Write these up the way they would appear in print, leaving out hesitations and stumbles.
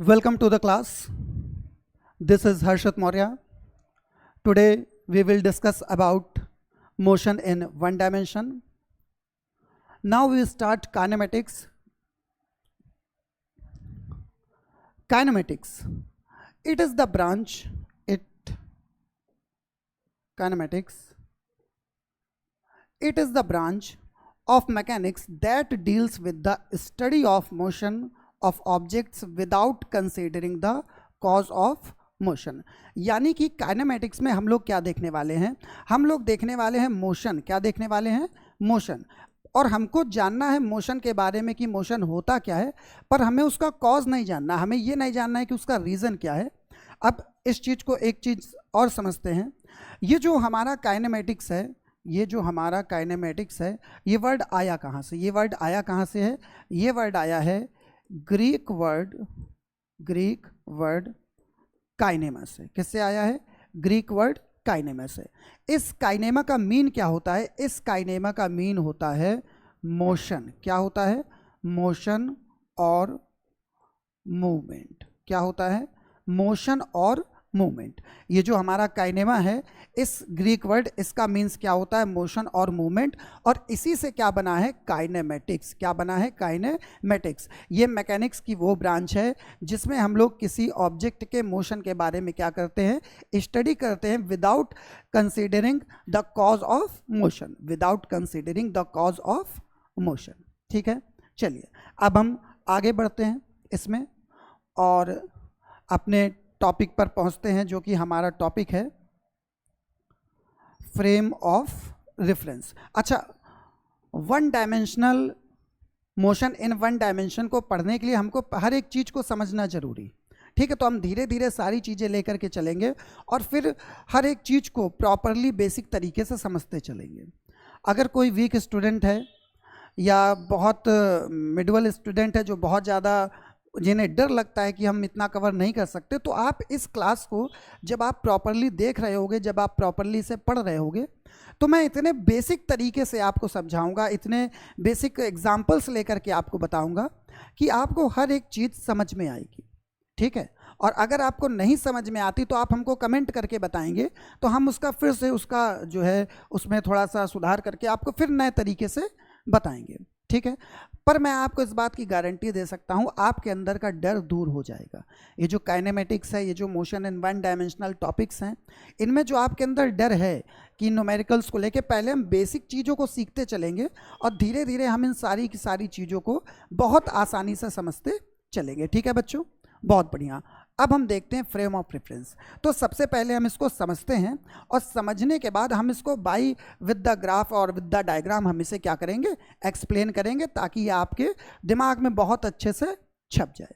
Welcome to the class. This is Harshit Maurya. Today we will discuss about motion in one dimension. Now we start kinematics. Kinematics. It is the branch. Kinematics. It is the branch of mechanics that deals with the study of motion of objects without considering the cause of motion. यानी कि kinematics में हम लोग क्या देखने वाले हैं? हम लोग देखने वाले हैं मोशन. क्या देखने वाले हैं? मोशन. और हमको जानना है मोशन के बारे में कि मोशन होता क्या है, पर हमें उसका कॉज नहीं जानना. हमें ये नहीं जानना है कि उसका रीज़न क्या है. अब इस चीज़ को एक चीज़ और समझते हैं. ये जो हमारा काइनेमेटिक्स है, ये वर्ड आया कहाँ से? ये वर्ड आया कहाँ से है? ये वर्ड आया है ग्रीक वर्ड काइनेमा से. किससे आया है? ग्रीक वर्ड काइनेमा से. इस काइनेमा का मीन क्या होता है? इस काइनेमा का मीन होता है मोशन. क्या होता है? मोशन और मूवमेंट. क्या होता है? मोशन और मूवमेंट. ये जो हमारा काइनेमा है, इस ग्रीक वर्ड, इसका मीन्स क्या होता है? मोशन और मूवमेंट. और इसी से क्या बना है? काइनेमेटिक्स. क्या बना है? काइनेमेटिक्स. ये मैकेनिक्स की वो ब्रांच है जिसमें हम लोग किसी ऑब्जेक्ट के मोशन के बारे में क्या करते हैं? स्टडी करते हैं without considering the cause of motion. Without considering the cause of motion. ठीक है, चलिए अब हम आगे बढ़ते हैं इसमें और अपने टॉपिक पर पहुंचते हैं, जो कि हमारा टॉपिक है फ्रेम ऑफ रेफरेंस. अच्छा, one dimensional motion in one dimension को पढ़ने के लिए हमको हर एक चीज़ को समझना जरूरी. ठीक है, तो हम धीरे धीरे सारी चीज़ें लेकर के चलेंगे और फिर हर एक चीज़ को प्रॉपरली बेसिक तरीके से समझते चलेंगे. अगर कोई वीक स्टूडेंट है या बहुत मिडल स्टूडेंट है जो बहुत ज़्यादा, जिन्हें डर लगता है कि हम इतना कवर नहीं कर सकते, तो आप इस क्लास को जब आप प्रॉपरली देख रहे होगे, जब आप प्रॉपरली से पढ़ रहे होगे, तो मैं इतने बेसिक तरीके से आपको समझाऊंगा, इतने बेसिक एग्जाम्पल्स लेकर के आपको बताऊंगा कि आपको हर एक चीज़ समझ में आएगी. ठीक है, और अगर आपको नहीं समझ में आती तो आप हमको कमेंट करके बताएंगे, तो हम उसका फिर से उसका जो है उसमें थोड़ा सा सुधार करके आपको फिर नए तरीके से बताएंगे. ठीक है, पर मैं आपको इस बात की गारंटी दे सकता हूं, आपके अंदर का डर दूर हो जाएगा. ये जो काइनेमेटिक्स है, ये जो motion in one dimensional topics हैं, इनमें जो आपके अंदर डर है कि न्यूमेरिकल्स को लेके, पहले हम बेसिक चीज़ों को सीखते चलेंगे और धीरे धीरे हम इन सारी की सारी चीज़ों को बहुत आसानी से समझते चलेंगे. ठीक है बच्चों, बहुत बढ़िया. अब हम देखते हैं फ्रेम ऑफ रेफरेंस. तो सबसे पहले हम इसको समझते हैं और समझने के बाद हम इसको बाई विद द ग्राफ और विद द डायग्राम हम इसे क्या करेंगे? एक्सप्लेन करेंगे, ताकि ये आपके दिमाग में बहुत अच्छे से छप जाए.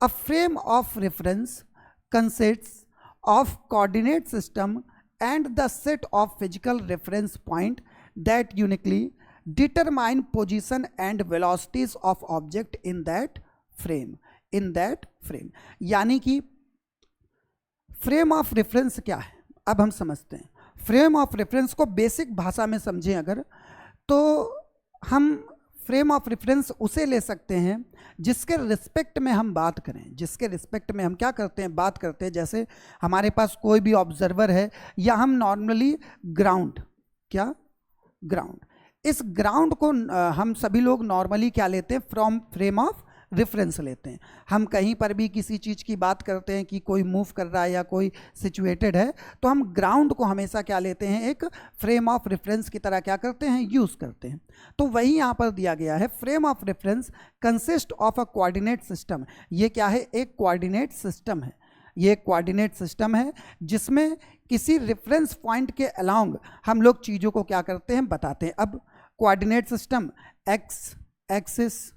A frame of reference consists of coordinate system and the set of physical reference point that uniquely determine position and velocities of object in that frame. यानी कि फ्रेम ऑफ रेफरेंस क्या है, अब हम समझते हैं. फ्रेम ऑफ रेफरेंस को basic भाषा में समझें अगर, तो हम फ्रेम ऑफ रेफरेंस उसे ले सकते हैं जिसके रिस्पेक्ट में हम बात करें. जिसके रिस्पेक्ट में हम क्या करते हैं? बात करते हैं. जैसे हमारे पास कोई भी ऑब्जर्वर है, या हम नॉर्मली ग्राउंड, क्या ग्राउंड, इस ग्राउंड को हम सभी लोग नॉर्मली क्या लेते हैं? फ्रॉम फ्रेम ऑफ रेफरेंस लेते हैं. हम कहीं पर भी किसी चीज़ की बात करते हैं कि कोई मूव कर रहा है या कोई सिचुएटेड है, तो हम ग्राउंड को हमेशा क्या लेते हैं? एक फ्रेम ऑफ रेफरेंस की तरह क्या करते हैं? यूज़ करते हैं. तो वही यहाँ पर दिया गया है. Frame of reference consist of a coordinate system. ये क्या है? एक कोऑर्डिनेट सिस्टम है. ये एक कोऑर्डिनेट सिस्टम है जिसमें किसी रेफरेंस पॉइंट के अलोंग हम लोग चीज़ों को क्या करते हैं? बताते हैं. अब coordinate system X axis,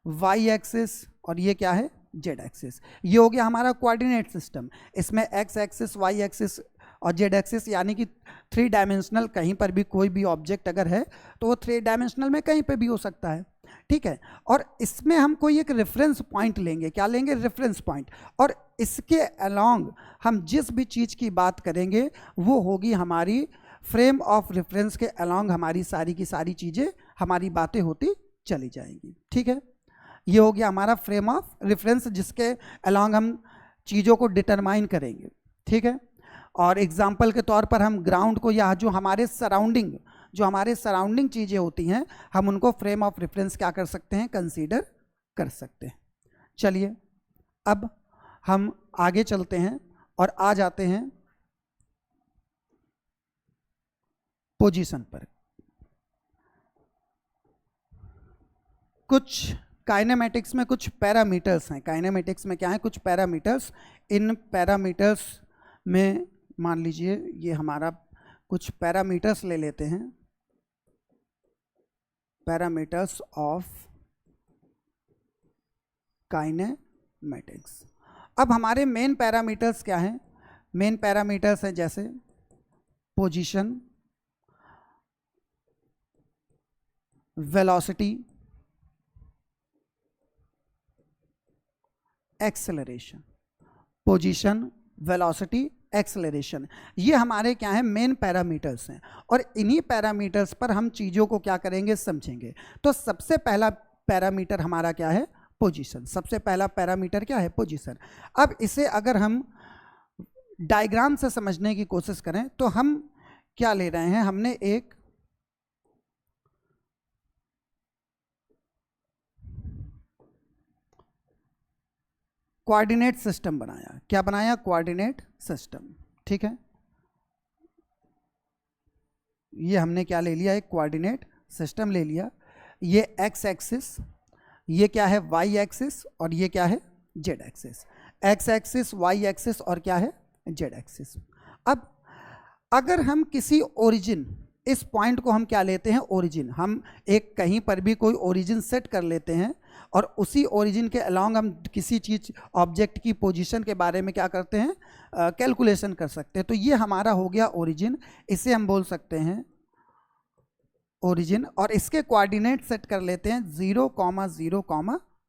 Y axis और ये क्या है? Z axis. ये हो गया हमारा कोऑर्डिनेट सिस्टम. इसमें एक्स एक्सिस, वाई एक्सिस और जेड एक्सिस, यानी कि 3 डायमेंशनल कहीं पर भी कोई भी ऑब्जेक्ट अगर है तो वो 3 डायमेंशनल में कहीं पर भी हो सकता है. ठीक है, और इसमें हम कोई एक रेफरेंस पॉइंट लेंगे. क्या लेंगे? Reference point. और इसके अलोंग हम जिस भी चीज़ की बात करेंगे वो होगी हमारी फ्रेम ऑफ रेफरेंस के अलोंग. हमारी सारी की सारी चीज़ें, हमारी बातें होती चली जाएंगी. ठीक है, ये हो गया हमारा फ्रेम ऑफ रेफरेंस जिसके अलोंग हम चीज़ों को डिटरमाइन करेंगे, ठीक है। और एग्जाम्पल के तौर पर हम ग्राउंड को या जो हमारे सराउंडिंग चीज़ें होती हैं हम उनको फ्रेम ऑफ रेफरेंस क्या कर सकते हैं, कंसीडर कर सकते हैं। चलिए अब हम आगे चलते हैं और आ जाते हैं पोजीशन पर। कुछ काइनेमेटिक्स में कुछ पैरामीटर्स हैं। काइनेमेटिक्स में क्या है, कुछ पैरामीटर्स। इन पैरामीटर्स में मान लीजिए ये हमारा कुछ पैरामीटर्स ले लेते हैं, पैरामीटर्स ऑफ काइनेमेटिक्स। अब हमारे मेन पैरामीटर्स क्या हैं, मेन पैरामीटर्स हैं जैसे position, velocity, acceleration. Position, velocity, acceleration, ये हमारे क्या है, मेन पैरामीटर्स हैं। और इन्हीं पैरामीटर्स पर हम चीज़ों को क्या करेंगे, समझेंगे। तो सबसे पहला पैरामीटर हमारा क्या है, पोजीशन। सबसे पहला पैरामीटर क्या है, पोजीशन। अब इसे अगर हम डायग्राम से समझने की कोशिश करें तो हम क्या ले रहे हैं, हमने एक कोऑर्डिनेट सिस्टम बनाया। क्या बनाया, कोऑर्डिनेट सिस्टम, ठीक है। ये हमने क्या ले लिया, एक कोऑर्डिनेट सिस्टम ले लिया। ये एक्स एक्सिस, ये क्या है, वाई एक्सिस, और ये क्या है, Z axis. X axis, Y axis और क्या है, जेड एक्सिस। अब अगर हम किसी ओरिजिन, इस पॉइंट को हम क्या लेते हैं, ओरिजिन। हम एक कहीं पर भी कोई ओरिजिन सेट कर लेते हैं और उसी ओरिजिन के अलोंग हम किसी चीज़, ऑब्जेक्ट की पोजीशन के बारे में क्या करते हैं, कैलकुलेशन कर सकते हैं। तो ये हमारा हो गया ओरिजिन, इसे हम बोल सकते हैं ओरिजिन। और इसके कोऑर्डिनेट सेट कर लेते हैं 0, 0,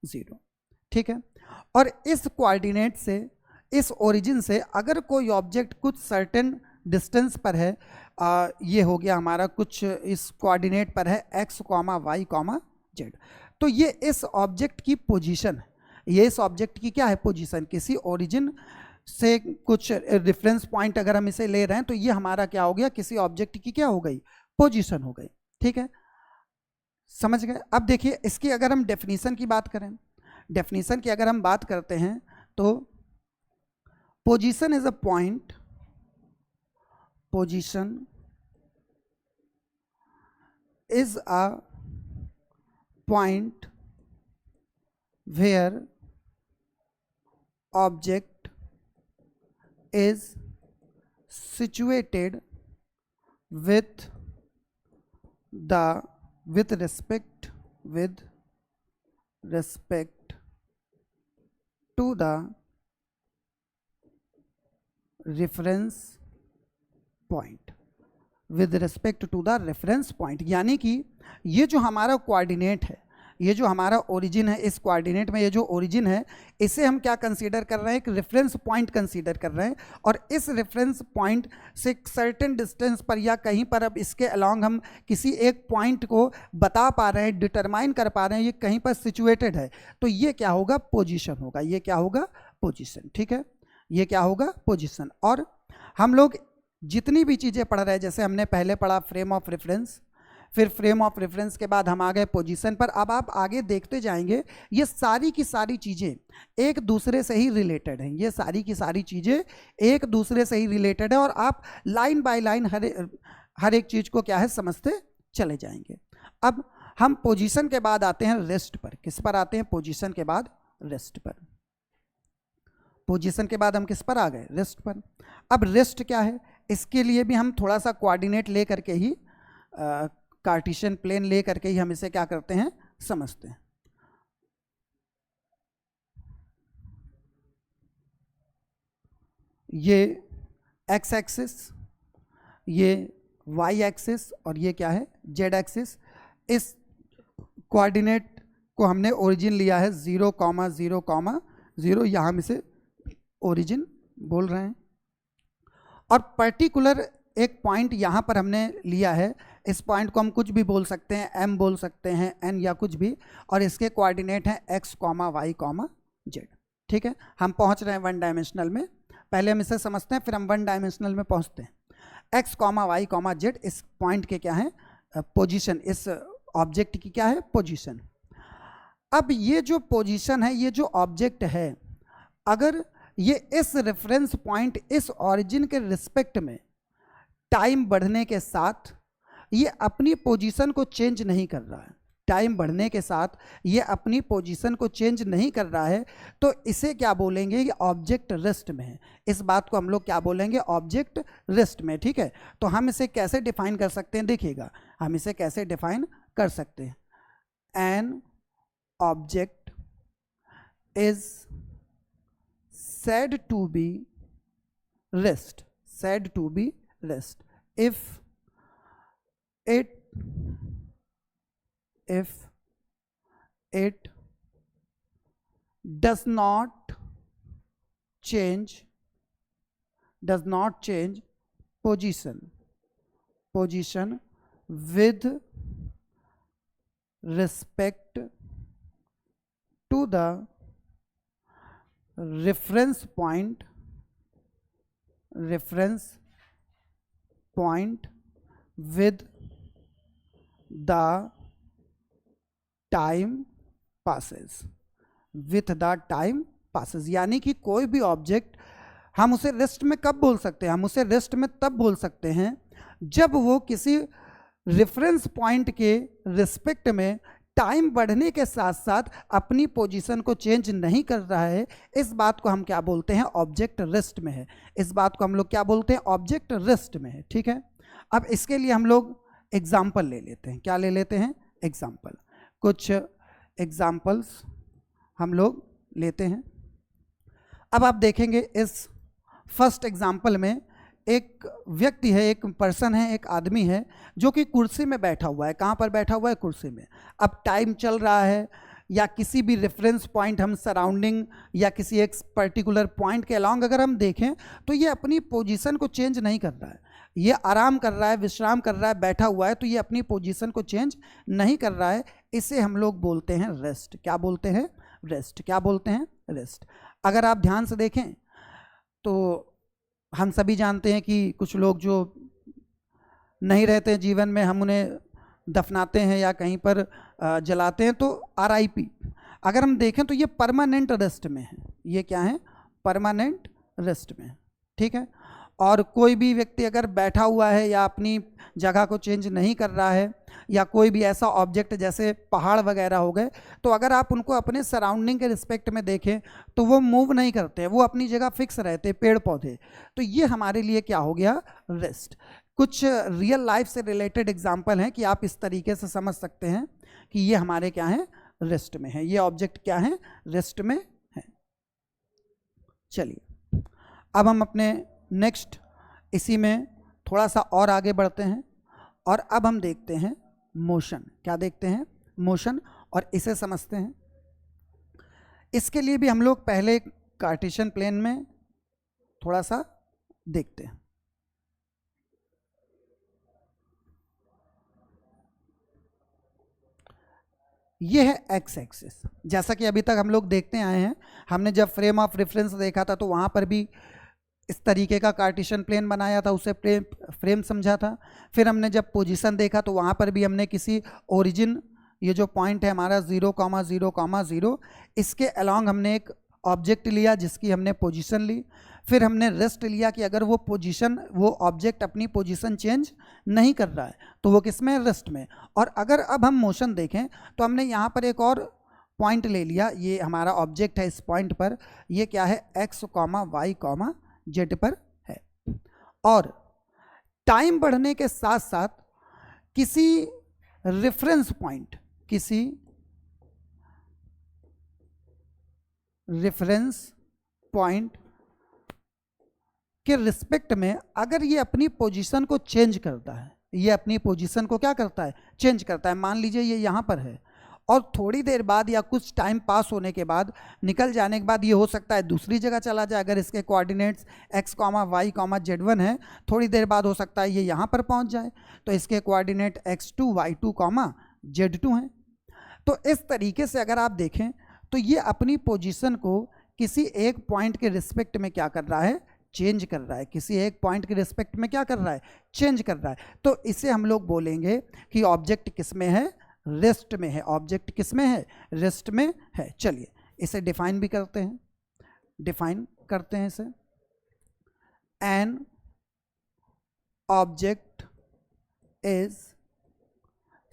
0, ठीक है। और इस कोऑर्डिनेट से, इस ओरिजिन से अगर कोई ऑब्जेक्ट कुछ सर्टेन डिस्टेंस पर है, ये हो गया हमारा कुछ इस कोऑर्डिनेट पर है x, y, z, तो ये इस ऑब्जेक्ट की पोजीशन, ये इस ऑब्जेक्ट की क्या है, पोजीशन। किसी ओरिजिन से कुछ रेफरेंस पॉइंट अगर हम इसे ले रहे हैं तो ये हमारा क्या हो गया, किसी ऑब्जेक्ट की क्या हो गई, पोजीशन हो गई, ठीक है। समझ गए। अब देखिए इसकी अगर हम डेफिनेशन की बात करें, डेफिनेशन की अगर हम बात करते हैं तो position is a point, position is a point where object is situated with respect to the reference point, with respect to the reference point. यानी कि ये जो हमारा कोऑर्डिनेट है, ये जो हमारा ओरिजिन है, इस कोऑर्डिनेट में ये जो ओरिजिन है, इसे हम क्या कंसीडर कर रहे हैं, एक रेफरेंस पॉइंट कंसीडर कर रहे हैं। और इस रेफरेंस पॉइंट से सर्टेन डिस्टेंस पर या कहीं पर अब इसके अलोंग हम किसी एक पॉइंट को बता पा रहे हैं, डिटरमाइन कर पा रहे हैं, ये कहीं पर सिचुएटेड है, तो ये क्या होगा, पोजीशन होगा। ये क्या होगा, पोजीशन, ठीक है। ये क्या होगा, पोजीशन। और हम लोग जितनी भी चीज़ें पढ़ रहे हैं, जैसे हमने पहले पढ़ा फ्रेम ऑफ रेफरेंस, फिर फ्रेम ऑफ रेफरेंस के बाद हम आ गए पोजीशन पर। अब आप आगे देखते जाएंगे ये सारी की सारी चीज़ें एक दूसरे से ही रिलेटेड हैं, ये सारी की सारी चीज़ें एक दूसरे से ही रिलेटेड है और आप लाइन बाय लाइन हर एक चीज़ को क्या है, समझते चले जाएंगे। अब हम पोजीशन के बाद आते हैं रेस्ट पर। किस पर आते हैं, पोजीशन के बाद रेस्ट पर। पोजीशन के बाद हम किस पर आ गए, रेस्ट पर। अब रेस्ट क्या है, इसके लिए भी हम थोड़ा सा कोऑर्डिनेट ले करके ही, कार्टेशियन प्लेन ले करके ही हम इसे क्या करते हैं, समझते हैं। ये एक्स एक्सिस, ये वाई एक्सिस और ये क्या है, जेड एक्सिस। इस कोऑर्डिनेट को हमने ओरिजिन लिया है 0, 0, 0, यहाँ हम इसे ओरिजिन बोल रहे हैं। और पर्टिकुलर एक पॉइंट यहाँ पर हमने लिया है इस पॉइंट को हम कुछ भी बोल सकते हैं, m बोल सकते हैं, n या कुछ भी, और इसके कोऑर्डिनेट हैं x, y, z। ठीक है, हम पहुंच रहे हैं वन डायमेंशनल में। पहले हम इसे समझते हैं, फिर हम वन डायमेंशनल में पहुंचते हैं। x, y, z इस पॉइंट के क्या है? पोजीशन। इस ऑब्जेक्ट की क्या है? पोजीशन। अब ये जो पोजीशन है, ये जो ऑब्जेक्ट है, अगर ये इस रेफरेंस पॉइंट, इस ओरिजिन के रिस्पेक्ट में टाइम बढ़ने के साथ ये अपनी पोजीशन को चेंज नहीं कर रहा है, टाइम बढ़ने के साथ ये अपनी पोजीशन को चेंज नहीं कर रहा है, तो इसे क्या बोलेंगे? कि ऑब्जेक्ट रेस्ट में है। इस बात को हम लोग क्या बोलेंगे? ऑब्जेक्ट रेस्ट में। ठीक है, तो हम इसे कैसे डिफाइन कर सकते हैं? देखिएगा, हम इसे कैसे डिफाइन कर सकते हैं। N object is said to be rest, said to be rest if it does not change position with respect to the reference point with the time passes। यानी कि कोई भी ऑब्जेक्ट हम उसे रेस्ट में कब बोल सकते हैं? हम उसे रेस्ट में तब बोल सकते हैं जब वो किसी रेफरेंस पॉइंट के रिस्पेक्ट में टाइम बढ़ने के साथ साथ अपनी पोजीशन को चेंज नहीं कर रहा है। इस बात को हम क्या बोलते हैं? ऑब्जेक्ट रेस्ट में है। इस बात को हम लोग क्या बोलते हैं? ऑब्जेक्ट रेस्ट में है। ठीक है, अब इसके लिए हम लोग एग्जाम्पल ले लेते हैं। क्या ले लेते हैं? एग्जाम्पल। कुछ एग्जाम्पल्स हम लोग लेते हैं। अब आप देखेंगे इस फर्स्ट एग्जाम्पल में एक व्यक्ति है, एक पर्सन है, एक आदमी है जो कि कुर्सी में बैठा हुआ है। कहाँ पर बैठा हुआ है? कुर्सी में। अब टाइम चल रहा है, या किसी भी रेफरेंस पॉइंट, हम सराउंडिंग या किसी एक पर्टिकुलर पॉइंट के अलॉन्ग अगर हम देखें तो ये अपनी पोजीशन को चेंज नहीं कर रहा है। ये आराम कर रहा है, विश्राम कर रहा है, बैठा हुआ है, तो ये अपनी पोजीशन को चेंज नहीं कर रहा है। इसे हम लोग बोलते हैं रेस्ट। क्या बोलते हैं? रेस्ट। क्या बोलते हैं? रेस्ट। अगर आप ध्यान से देखें तो हम सभी जानते हैं कि कुछ लोग जो नहीं रहते जीवन में, हम उन्हें दफनाते हैं या कहीं पर जलाते हैं, तो RIP। अगर हम देखें तो ये परमानेंट रेस्ट में है। ये क्या है? परमानेंट रेस्ट में। ठीक है, और कोई भी व्यक्ति अगर बैठा हुआ है या अपनी जगह को चेंज नहीं कर रहा है, या कोई भी ऐसा ऑब्जेक्ट जैसे पहाड़ वगैरह हो गए, तो अगर आप उनको अपने सराउंडिंग के रिस्पेक्ट में देखें तो वो मूव नहीं करते, वो अपनी जगह फिक्स रहते। पेड़ पौधे, तो ये हमारे लिए क्या हो गया? रेस्ट। कुछ रियल लाइफ से रिलेटेड एग्जाम्पल हैं कि आप इस तरीके से समझ सकते हैं कि ये हमारे क्या है? रेस्ट में है। ये ऑब्जेक्ट क्या है? रेस्ट में है। चलिए, अब हम अपने नेक्स्ट इसी में थोड़ा सा और आगे बढ़ते हैं, और अब हम देखते हैं मोशन। क्या देखते हैं? मोशन, और इसे समझते हैं। इसके लिए भी हम लोग पहले कार्टेशियन प्लेन में थोड़ा सा देखते हैं। ये है एक्स एक्सिस। जैसा कि अभी तक हम लोग देखते आए हैं, हमने जब फ्रेम ऑफ रेफरेंस देखा था तो वहाँ पर भी इस तरीके का कार्टेशियन प्लेन बनाया था, उसे फ्रेम समझा था। फिर हमने जब पोजीशन देखा तो वहाँ पर भी हमने किसी ओरिजिन, ये जो पॉइंट है हमारा 0,0,0, इसके अलॉन्ग हमने एक ऑब्जेक्ट लिया जिसकी हमने पोजीशन ली। फिर हमने रेस्ट लिया कि अगर वो पोजीशन, वो ऑब्जेक्ट अपनी पोजीशन चेंज नहीं कर रहा है तो वो किस में? रेस्ट में। और अगर अब हम मोशन देखें तो हमने यहाँ पर एक और पॉइंट ले लिया। ये हमारा ऑब्जेक्ट है, इस पॉइंट पर ये क्या है? x, y, z पर है। और टाइम बढ़ने के साथ साथ किसी रेफरेंस पॉइंट, किसी रेफरेंस पॉइंट के रिस्पेक्ट में अगर ये अपनी पोजीशन को चेंज करता है, ये अपनी पोजीशन को क्या करता है? चेंज करता है। मान लीजिए ये यहाँ पर है और थोड़ी देर बाद या कुछ टाइम पास होने के बाद, निकल जाने के बाद ये हो सकता है दूसरी जगह चला जाए। अगर इसके कोऑर्डिनेट्स x, y, z1 है, थोड़ी देर बाद हो सकता है ये यहाँ पर पहुँच जाए, तो इसके कोऑर्डिनेट x2, y2, z2 हैं। तो इस तरीके से अगर आप देखें तो ये अपनी पोजीशन को किसी एक पॉइंट के रिस्पेक्ट में क्या कर रहा है, चेंज कर रहा है। किसी एक पॉइंट के रिस्पेक्ट में क्या कर रहा है, चेंज कर रहा है। तो इसे हम लोग बोलेंगे कि ऑब्जेक्ट किस में है, रेस्ट में है। ऑब्जेक्ट किस में है, रेस्ट में है। चलिए इसे डिफाइन भी करते हैं, डिफाइन करते हैं इसे। N object is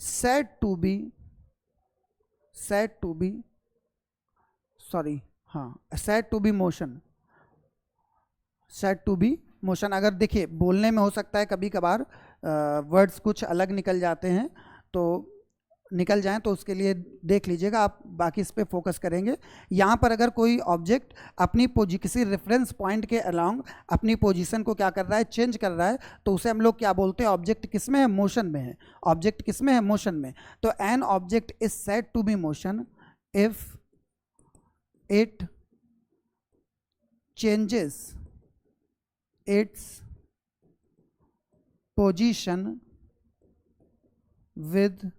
said to be motion. अगर देखिए बोलने में हो सकता है कभी कभार वर्ड्स कुछ अलग निकल जाते हैं, तो निकल जाएं तो उसके लिए देख लीजिएगा आप, बाकी इस पे फोकस करेंगे। यहाँ पर अगर कोई ऑब्जेक्ट अपनी किसी रेफरेंस पॉइंट के अलोंग अपनी पोजीशन को क्या कर रहा है, चेंज कर रहा है, तो उसे हम लोग क्या बोलते हैं, ऑब्जेक्ट किस में है, मोशन में है। ऑब्जेक्ट किस में है, मोशन में। तो an object is said to be motion if it changes its position with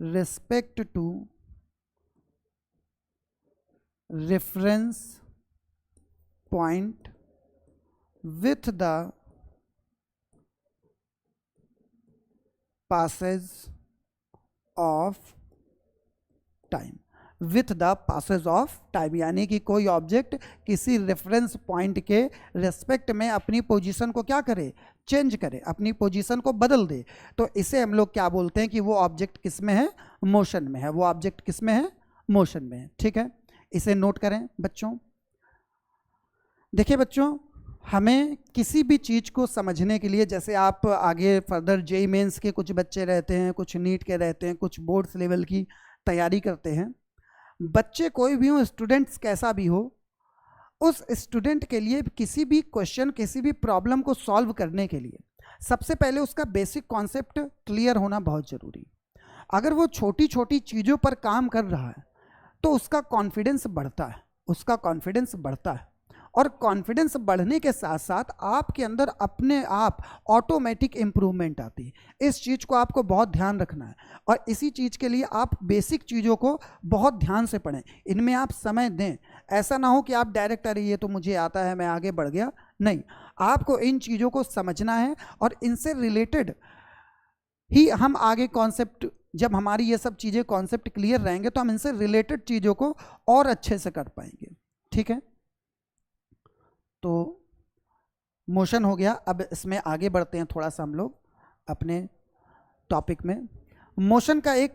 respect to reference point with the passage of time। With the passage of time, यानी कि कोई ऑब्जेक्ट किसी रेफरेंस पॉइंट के respect में अपनी position को क्या करे, चेंज करे, अपनी पोजीशन को बदल दे। तो इसे हम लोग क्या बोलते हैं कि वो ऑब्जेक्ट किस में है, मोशन में है। वो ऑब्जेक्ट किस में है, मोशन में है। ठीक है, इसे नोट करें बच्चों। देखिए बच्चों, हमें किसी भी चीज़ को समझने के लिए, जैसे आप आगे फर्दर जेईई मेंस के कुछ बच्चे रहते हैं, कुछ नीट के रहते हैं, कुछ बोर्ड्स लेवल की तैयारी करते हैं, बच्चे कोई भी हो, स्टूडेंट्स कैसा भी हो, उस स्टूडेंट के लिए किसी भी क्वेश्चन, किसी भी प्रॉब्लम को सॉल्व करने के लिए सबसे पहले उसका बेसिक कॉन्सेप्ट क्लियर होना बहुत ज़रूरी। अगर वो छोटी छोटी चीज़ों पर काम कर रहा है तो उसका कॉन्फिडेंस बढ़ता है, उसका कॉन्फिडेंस बढ़ता है। और कॉन्फिडेंस बढ़ने के साथ साथ आपके अंदर अपने आप ऑटोमेटिक इम्प्रूवमेंट आती है। इस चीज़ को आपको बहुत ध्यान रखना है, और इसी चीज़ के लिए आप बेसिक चीज़ों को बहुत ध्यान से पढ़ें, इनमें आप समय दें। ऐसा ना हो कि आप डायरेक्ट अरे ये तो मुझे आता है मैं आगे बढ़ गया, नहीं, आपको इन चीज़ों को समझना है और इनसे रिलेटेड ही हम आगे कॉन्सेप्ट, जब हमारी ये सब चीज़ें कॉन्सेप्ट क्लियर रहेंगे तो हम इनसे रिलेटेड चीज़ों को और अच्छे से कर पाएंगे। ठीक है, तो मोशन हो गया। अब इसमें आगे बढ़ते हैं थोड़ा सा हम लोग अपने टॉपिक में। मोशन का एक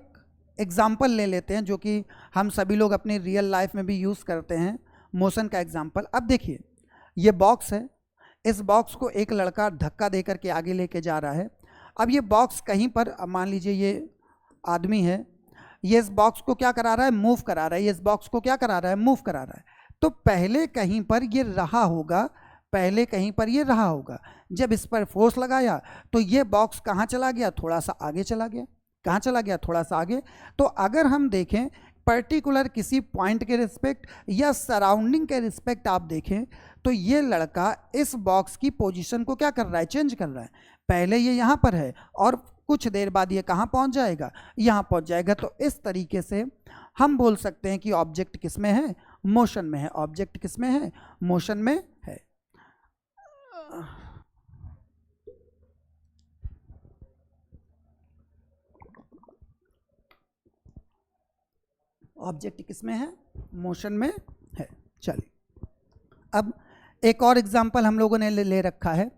एग्जाम्पल ले लेते हैं जो कि हम सभी लोग अपनी रियल लाइफ में भी यूज़ करते हैं। मोशन का एग्जाम्पल, अब देखिए ये बॉक्स है, इस बॉक्स को एक लड़का धक्का दे करके आगे लेके जा रहा है। अब ये बॉक्स कहीं पर, मान लीजिए ये आदमी है, ये इस बॉक्स को क्या करा रहा है, मूव करा रहा है। ये इस बॉक्स को क्या करा रहा है, मूव करा रहा है। तो पहले कहीं पर ये रहा होगा, पहले कहीं पर ये रहा होगा। जब इस पर फोर्स लगाया तो ये बॉक्स कहाँ चला गया, थोड़ा सा आगे चला गया। कहाँ चला गया, थोड़ा सा आगे। तो अगर हम देखें पर्टिकुलर किसी पॉइंट के रिस्पेक्ट या सराउंडिंग के रिस्पेक्ट आप देखें तो ये लड़का इस बॉक्स की पोजीशन को क्या कर रहा है, चेंज कर रहा है। पहले ये यहाँ पर है और कुछ देर बाद ये कहाँ पहुँच जाएगा, यहाँ पहुँच जाएगा। तो इस तरीके से हम बोल सकते हैं कि ऑब्जेक्ट किस में है, मोशन में है। ऑब्जेक्ट किस में है, मोशन में है। ऑब्जेक्ट किस में है, मोशन में है। चलिए अब एक और एग्जांपल हम लोगों ने ले रखा है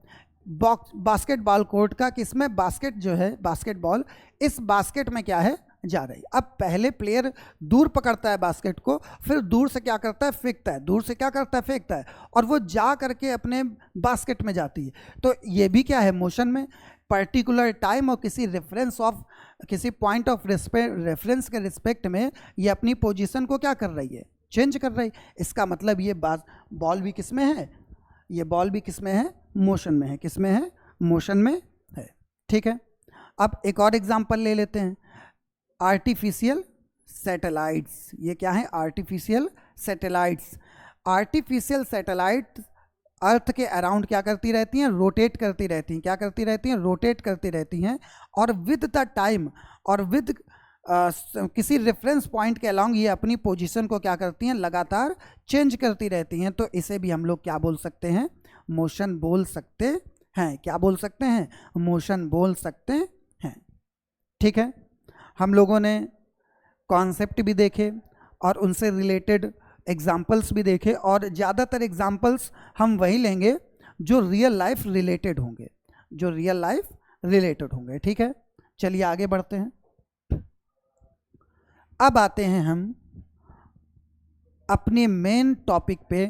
बास्केटबॉल कोर्ट का, कि इसमें बास्केट जो है, बास्केटबॉल, इस बास्केट में क्या है, जा रही। अब पहले प्लेयर दूर पकड़ता है बास्केट को, फिर दूर से क्या करता है, फेंकता है, दूर से क्या करता है, फेंकता है, और वो जा करके अपने बास्केट में जाती है। तो ये भी क्या है, मोशन में। पर्टिकुलर टाइम और किसी रेफरेंस ऑफ, किसी पॉइंट ऑफ रेफरेंस के रिस्पेक्ट में ये अपनी पोजीशन को क्या कर रही है, चेंज कर रही। इसका मतलब ये बॉल भी किस में है, ये बॉल भी किस में है, मोशन में है। किस में है, मोशन में है। ठीक है, अब एक और एग्जांपल ले लेते हैं। Artificial satellites. ये क्या है? Artificial satellites. आर्टिफिशियल सैटेलाइट अर्थ के अराउंड क्या करती रहती हैं? रोटेट करती रहती हैं। क्या करती रहती हैं? रोटेट करती रहती हैं। और विद द टाइम और विद किसी रेफरेंस पॉइंट के अलोंग ये अपनी पोजीशन को क्या करती हैं? लगातार चेंज करती रहती हैं। तो इसे भी हम लोग क्या बोल सकते हैं? मोशन बोल सकते हैं। क्या बोल सकते हैं? मोशन बोल सकते हैं। ठीक है, हम लोगों ने कॉन्सेप्ट भी देखे और उनसे रिलेटेड एग्जाम्पल्स भी देखे, और ज़्यादातर एग्जाम्पल्स हम वही लेंगे जो रियल लाइफ रिलेटेड होंगे, जो रियल लाइफ रिलेटेड होंगे। ठीक है, चलिए आगे बढ़ते हैं। अब आते हैं हम अपने मेन टॉपिक पे,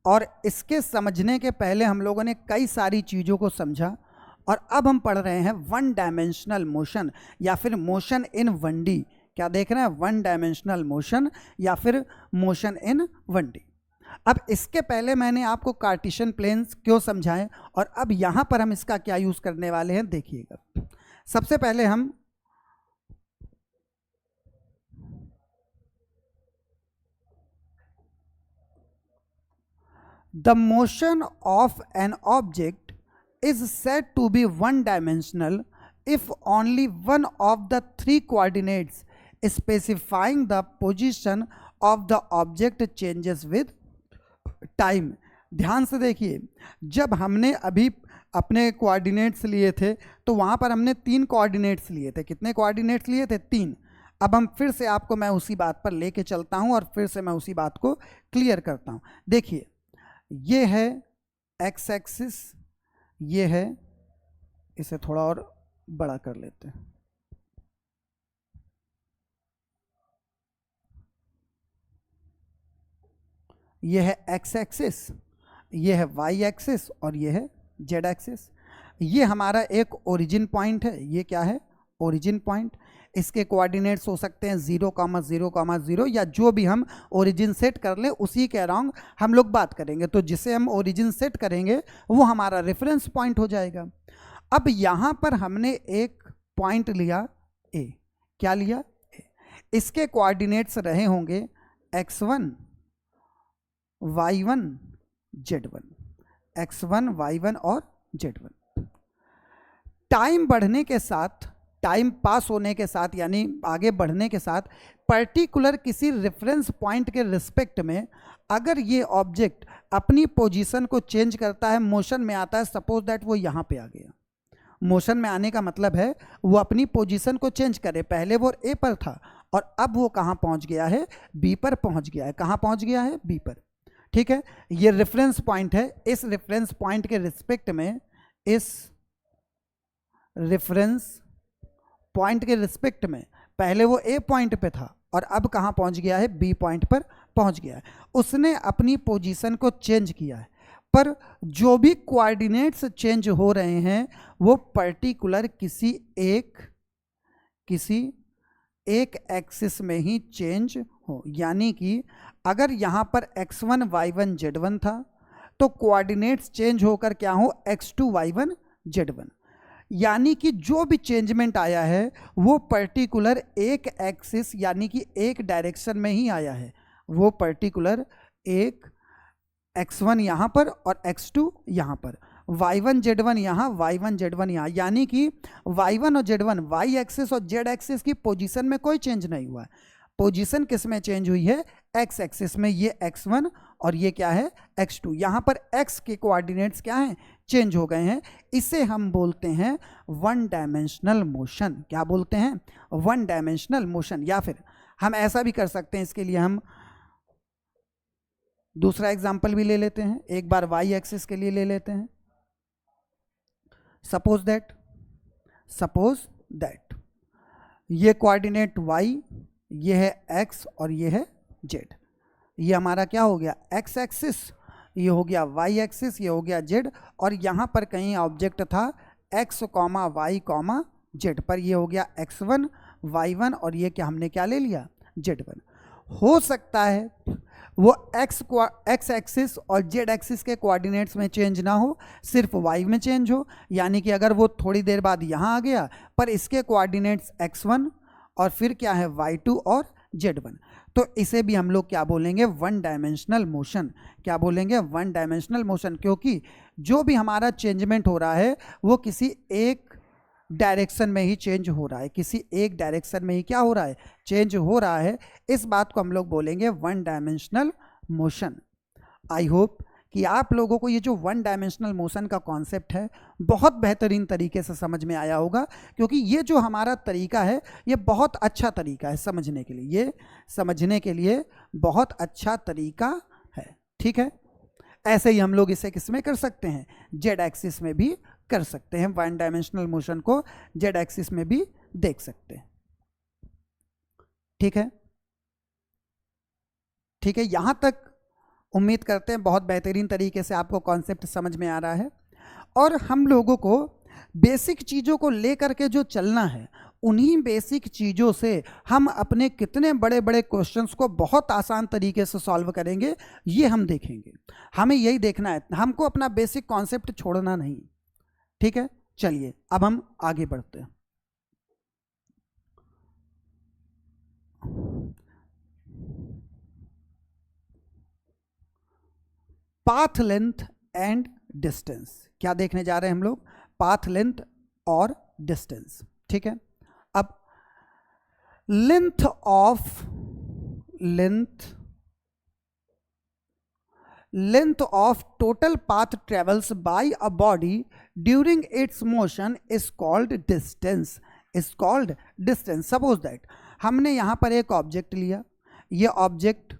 और इसके समझने के पहले हम लोगों ने कई सारी चीज़ों को समझा, और अब हम पढ़ रहे हैं वन डायमेंशनल मोशन या फिर मोशन इन 1D। क्या देख रहे हैं? वन डायमेंशनल मोशन या फिर मोशन इन 1D। अब इसके पहले मैंने आपको कार्टेशियन प्लेन्स क्यों समझाए, और अब यहाँ पर हम इसका क्या यूज़ करने वाले हैं देखिएगा। सबसे पहले हम the motion of an object is said to be one dimensional if only one of the three coordinates specifying the position of the object changes with time। ध्यान से देखिए, जब हमने अभी अपने कोऑर्डिनेट्स लिए थे तो वहाँ पर हमने 3 कोऑर्डिनेट्स लिए थे। कितने कोऑर्डिनेट्स लिए थे? 3। अब हम फिर से आपको मैं उसी बात पर लेके चलता हूँ और फिर से मैं उसी बात को क्लियर करता हूँ। देखिए, ये है एक्स एक्सिस, ये है, इसे थोड़ा और बड़ा कर लेते हैं, ये है एक्स एक्सिस, ये है वाई एक्सिस और ये है जेड एक्सिस। ये हमारा एक ओरिजिन पॉइंट है। ये क्या है? Origin point. इसके कोऑर्डिनेट्स हो सकते हैं 0,0,0 या जो भी हम ओरिजिन सेट कर लें उसी के अराउंड हम लोग बात करेंगे। तो जिसे हम ओरिजिन सेट करेंगे वो हमारा रेफरेंस पॉइंट हो जाएगा। अब यहाँ पर हमने एक पॉइंट लिया ए। क्या लिया? ए। इसके कोऑर्डिनेट्स रहे होंगे x1, y1, z1, x1, y1 और z1। टाइम बढ़ने के साथ, टाइम पास होने के साथ, यानी आगे बढ़ने के साथ, पर्टिकुलर किसी रेफरेंस पॉइंट के रिस्पेक्ट में अगर ये ऑब्जेक्ट अपनी पोजीशन को चेंज करता है, मोशन में आता है, सपोज दैट वो यहाँ पे आ गया। मोशन में आने का मतलब है वो अपनी पोजीशन को चेंज करे। पहले वो ए पर था और अब वो कहाँ पहुँच गया है? बी पर पहुँच गया है। कहाँ पहुँच गया है? बी पर। ठीक है, ये रेफरेंस पॉइंट है। इस रेफरेंस पॉइंट के रिस्पेक्ट में, इस रेफरेंस पॉइंट के रिस्पेक्ट में पहले वो ए पॉइंट पे था और अब कहाँ पहुँच गया है? बी पॉइंट पर पहुँच गया है। उसने अपनी पोजीशन को चेंज किया है, पर जो भी कोऑर्डिनेट्स चेंज हो रहे हैं वो पर्टिकुलर किसी एक एक्सिस में ही चेंज हो। यानी कि अगर यहाँ पर x1, y1, z1 था तो कोऑर्डिनेट्स चेंज होकर क्या हो? x2, y1, z1। यानी कि जो भी चेंजमेंट आया है वो पर्टिकुलर एक एक्सिस यानी कि एक डायरेक्शन में ही आया है। वो पर्टिकुलर एक x1 यहाँ पर और x2 यहाँ पर, y1 z1 यहाँ, y1 z1 यहाँ। यानी कि y1 और z1, y एक्सिस और z एक्सिस की पोजीशन में कोई चेंज नहीं हुआ है। पोजीशन किस में चेंज हुई है? x एक्सिस में। ये x1 और ये क्या है? x2। यहाँ पर x के कोऑर्डिनेट्स क्या हैं? चेंज हो गए हैं। इसे हम बोलते हैं वन डायमेंशनल मोशन। क्या बोलते हैं? One dimensional motion. या फिर हम ऐसा भी कर सकते हैं, इसके लिए हम दूसरा एग्जाम्पल भी ले लेते हैं। एक बार y एक्सिस के लिए ले लेते हैं। सपोज दैट ये कोऑर्डिनेट y, ये है x और ये है z। ये हमारा क्या हो गया? x एक्सिस, ये हो गया y एक्सिस, ये हो गया z, और यहाँ पर कहीं ऑब्जेक्ट था x, y, z पर। ये हो गया x1, y1 और ये क्या हमने क्या ले लिया? z1। हो सकता है वो x एक्सिस और z एक्सिस के कोऑर्डिनेट्स में चेंज ना हो, सिर्फ y में चेंज हो। यानी कि अगर वो थोड़ी देर बाद यहाँ आ गया पर इसके कोऑर्डिनेट्स x1 और फिर क्या है y2 और z1। तो इसे भी हम लोग क्या बोलेंगे, वन डायमेंशनल मोशन। क्या बोलेंगे, वन डायमेंशनल मोशन, क्योंकि जो भी हमारा चेंजमेंट हो रहा है वो किसी एक डायरेक्शन में ही चेंज हो रहा है, किसी एक डायरेक्शन में ही क्या हो रहा है, चेंज हो रहा है। इस बात को हम लोग बोलेंगे one dimensional motion. I hope कि आप लोगों को ये जो वन डायमेंशनल मोशन का कॉन्सेप्ट है बहुत बेहतरीन तरीके से समझ में आया होगा, क्योंकि ये जो हमारा तरीका है ये बहुत अच्छा तरीका है समझने के लिए, ये समझने के लिए बहुत अच्छा तरीका है। ठीक है, ऐसे ही हम लोग इसे किस में कर सकते हैं, जेड एक्सिस में भी कर सकते हैं, वन डायमेंशनल मोशन को जेड एक्सिस में भी देख सकते हैं। ठीक है, ठीक है, यहां तक उम्मीद करते हैं बहुत बेहतरीन तरीके से आपको कॉन्सेप्ट समझ में आ रहा है। और हम लोगों को बेसिक चीज़ों को लेकर के जो चलना है, उन्हीं बेसिक चीज़ों से हम अपने कितने बड़े बड़े क्वेश्चंस को बहुत आसान तरीके से सॉल्व करेंगे ये हम देखेंगे। हमें यही देखना है, हमको अपना बेसिक कॉन्सेप्ट छोड़ना नहीं। ठीक है, चलिए अब हम आगे बढ़ते हैं। पाथ लेंथ एंड डिस्टेंस, क्या देखने जा रहे हैं हम लोग, पाथ लेंथ और डिस्टेंस। ठीक है, अब length of total path travels by a body during its motion is called distance, is called distance. Suppose that हमने यहां पर एक ऑब्जेक्ट लिया, ये ऑब्जेक्ट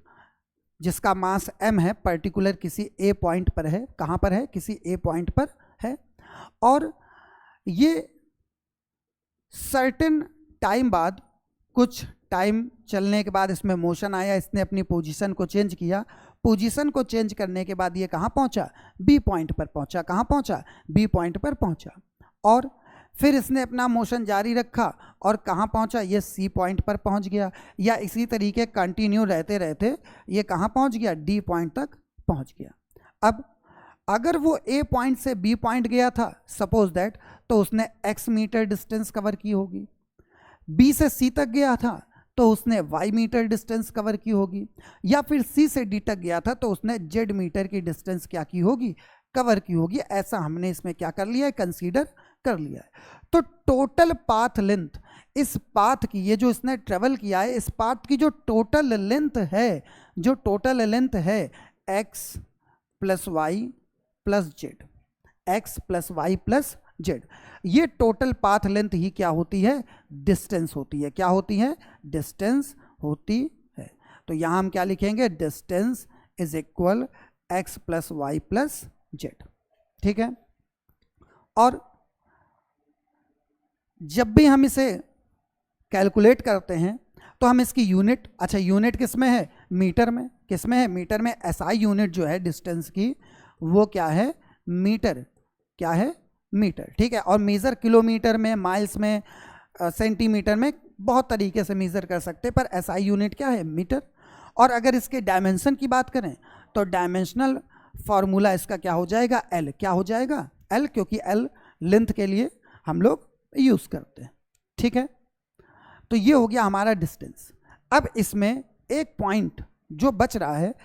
जिसका मास m है पर्टिकुलर किसी a पॉइंट पर है, कहाँ पर है, किसी a पॉइंट पर है, और ये सर्टेन टाइम बाद, कुछ टाइम चलने के बाद इसमें मोशन आया, इसने अपनी पोजीशन को चेंज किया, पोजीशन को चेंज करने के बाद ये कहाँ पहुँचा, b पॉइंट पर पहुँचा, कहाँ पहुँचा, b पॉइंट पर पहुँचा, और फिर इसने अपना मोशन जारी रखा और कहाँ पहुँचा, ये सी पॉइंट पर पहुँच गया, या इसी तरीके कंटिन्यू रहते रहते ये कहाँ पहुँच गया, डी पॉइंट तक पहुँच गया। अब अगर वो ए पॉइंट से बी पॉइंट गया था सपोज दैट, तो उसने एक्स मीटर डिस्टेंस कवर की होगी, बी से सी तक गया था तो उसने वाई मीटर डिस्टेंस कवर की होगी, या फिर सी से डी तक गया था तो उसने जेड मीटर की डिस्टेंस क्या की होगी, कवर की होगी। ऐसा हमने इसमें क्या कर लिया है, कंसीडर कर लिया है। तो टोटल पाथ लेंथ, इस पाथ की, ये जो इसने ट्रेवल किया है, इस पाथ की जो टोटल लेंथ है, जो टोटल लेंथ है x plus Y plus Z, X plus Y plus Z, ये टोटल पाथ लेंथ ही क्या होती है, डिस्टेंस होती है। क्या होती है, डिस्टेंस होती है। तो यहां हम क्या लिखेंगे, distance is equal X plus Y plus Z. ठीक है, और जब भी हम इसे कैलकुलेट करते हैं तो हम इसकी यूनिट, अच्छा यूनिट किस में है, मीटर में, किस में है, मीटर में। एसआई यूनिट जो है डिस्टेंस की वो क्या है, मीटर, क्या है, मीटर। ठीक है, और मेज़र किलोमीटर में, माइल्स में, सेंटीमीटर में, बहुत तरीके से मेज़र कर सकते हैं, पर एसआई यूनिट क्या है, मीटर। और अगर इसके डायमेंशन की बात करें तो डायमेंशनल फॉर्मूला इसका क्या हो जाएगा, एल, क्या हो जाएगा, एल, क्योंकि एल लेंथ के लिए हम लोग यूज करते हैं। ठीक है, तो ये हो गया हमारा डिस्टेंस। अब इसमें एक पॉइंट जो बच रहा है,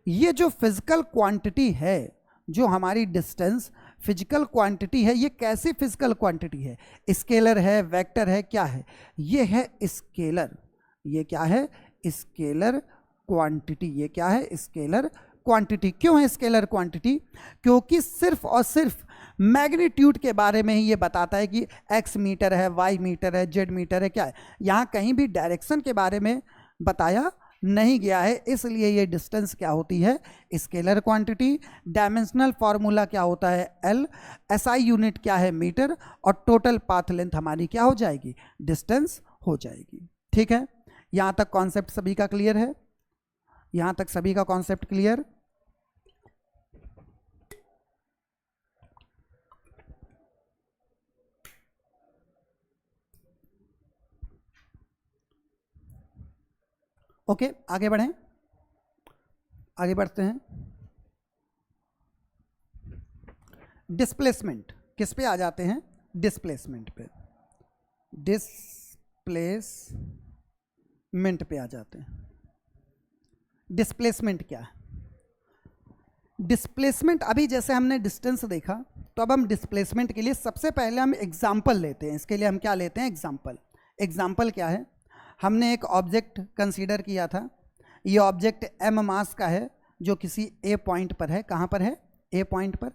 ये जो फिजिकल क्वांटिटी है, जो हमारी डिस्टेंस फिजिकल क्वांटिटी है, ये कैसी फिजिकल क्वांटिटी है, स्केलर है, वेक्टर है, क्या है, ये है स्केलर, ये क्या है, स्केलर क्वांटिटी, ये क्या है, स्केलर क्वांटिटी। क्यों है स्केलर क्वांटिटी, क्योंकि सिर्फ और सिर्फ मैग्नीट्यूड के बारे में ही ये बताता है कि एक्स मीटर है, वाई मीटर है, जेड मीटर है, क्या है, यहाँ कहीं भी डायरेक्शन के बारे में बताया नहीं गया है, इसलिए ये डिस्टेंस क्या होती है, स्केलर क्वांटिटी। डायमेंशनल फार्मूला क्या होता है, एल, एसआई यूनिट क्या है, मीटर, और टोटल पाथ लेंथ हमारी क्या हो जाएगी, डिस्टेंस हो जाएगी। ठीक है, यहाँ तक कॉन्सेप्ट सभी का क्लियर है, यहाँ तक सभी का कॉन्सेप्ट क्लियर। ओके, आगे बढ़ें, आगे बढ़ते हैं। डिस्प्लेसमेंट, किस पे आ जाते हैं, डिस्प्लेसमेंट पे, डिस्प्लेसमेंट। पे आ जाते हैं। डिस्प्लेसमेंट क्या है? डिस्प्लेसमेंट, अभी जैसे हमने डिस्टेंस देखा, तो अब हम डिस्प्लेसमेंट के लिए सबसे पहले हम एग्जाम्पल लेते हैं। इसके लिए हम क्या लेते हैं? एग्जाम्पल। एग्जाम्पल क्या है? हमने एक ऑब्जेक्ट कंसीडर किया था, ये ऑब्जेक्ट m मास का है जो किसी ए पॉइंट पर है। कहाँ पर है? ए पॉइंट पर।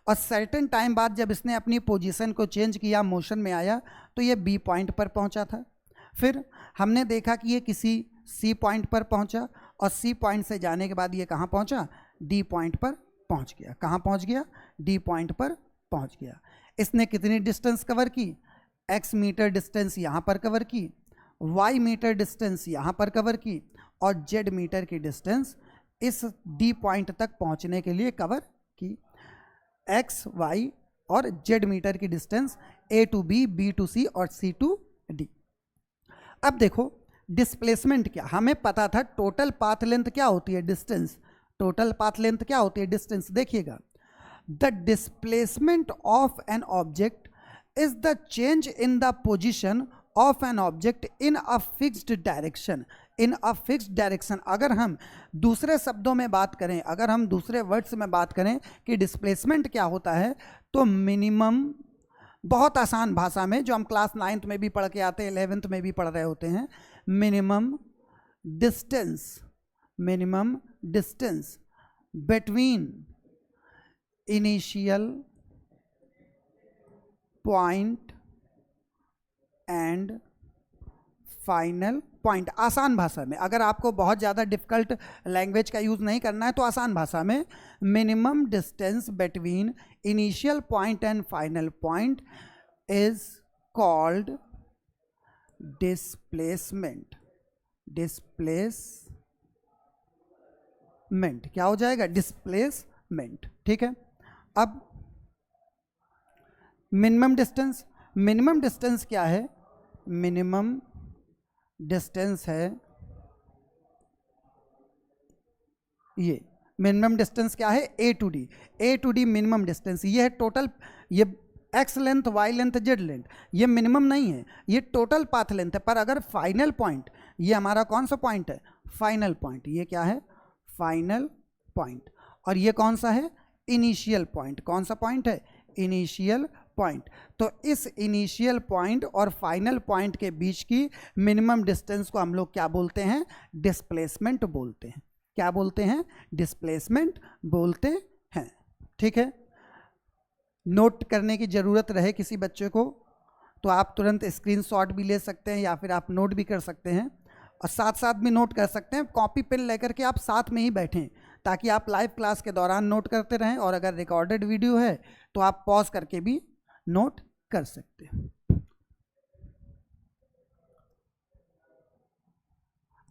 और सर्टेन टाइम बाद जब इसने अपनी पोजीशन को चेंज किया, मोशन में आया, तो ये बी पॉइंट पर पहुंचा था। फिर हमने देखा कि ये किसी सी पॉइंट पर पहुंचा, और सी पॉइंट से जाने के बाद ये कहाँ पहुंचा? डी पॉइंट पर पहुंच गया। कहाँ पहुंच गया? डी पॉइंट पर पहुंच गया। इसने कितनी डिस्टेंस कवर की? x मीटर डिस्टेंस यहाँ पर कवर की, y मीटर डिस्टेंस यहाँ पर कवर की, और z मीटर की डिस्टेंस इस डी पॉइंट तक पहुँचने के लिए कवर की। x, y और z मीटर की distance a to b, b to c और c टू d। अब देखो डिस्प्लेसमेंट क्या, हमें पता था टोटल पाथ लेंथ क्या होती है? डिस्टेंस। टोटल पाथ लेंथ क्या होती है? डिस्टेंस। देखिएगा, the displacement of N object is the change in the position of an object in a fixed direction. In a fixed direction. अगर हम दूसरे शब्दों में बात करें, अगर हम दूसरे वर्ड्स में बात करें कि डिस्प्लेसमेंट क्या होता है, तो मिनिमम, बहुत आसान भाषा में, जो हम क्लास 9th में भी पढ़ के आते हैं, 11th में भी पढ़ रहे होते हैं, minimum distance between initial point and final point. आसान भाषा में, अगर आपको बहुत ज़्यादा डिफिकल्ट लैंग्वेज का यूज़ नहीं करना है, तो आसान भाषा में, minimum distance between initial point and final point is called displacement. Displacement क्या हो जाएगा? डिस्प्लेसमेंट। ठीक है। अब मिनिमम डिस्टेंस, मिनिमम डिस्टेंस क्या है? मिनिमम डिस्टेंस है ये। मिनिमम डिस्टेंस क्या है? A to D. A to D minimum distance. ये है टोटल, ये X length, Y length, Z length, ये मिनिमम नहीं है, ये टोटल पाथ लेंथ है। पर अगर फाइनल पॉइंट, ये हमारा कौन सा पॉइंट है? Final point. ये क्या है? Final point. और ये कौन सा है? Initial point. कौन सा पॉइंट है? Initial point. तो इस इनिशियल पॉइंट और फाइनल पॉइंट के बीच की मिनिमम डिस्टेंस को हम लोग क्या बोलते हैं? डिस्प्लेसमेंट बोलते हैं। क्या बोलते हैं? डिस्प्लेसमेंट बोलते हैं। ठीक है। नोट करने की ज़रूरत रहे किसी बच्चे को, तो आप तुरंत स्क्रीनशॉट भी ले सकते हैं, या फिर आप नोट भी कर सकते हैं, और साथ साथ भी नोट कर सकते हैं। कॉपी पेन लेकर के आप साथ में ही बैठें, ताकि आप लाइव क्लास के दौरान नोट करते रहें, और अगर रिकॉर्डेड वीडियो है तो आप पॉज करके भी नोट कर सकते हैं।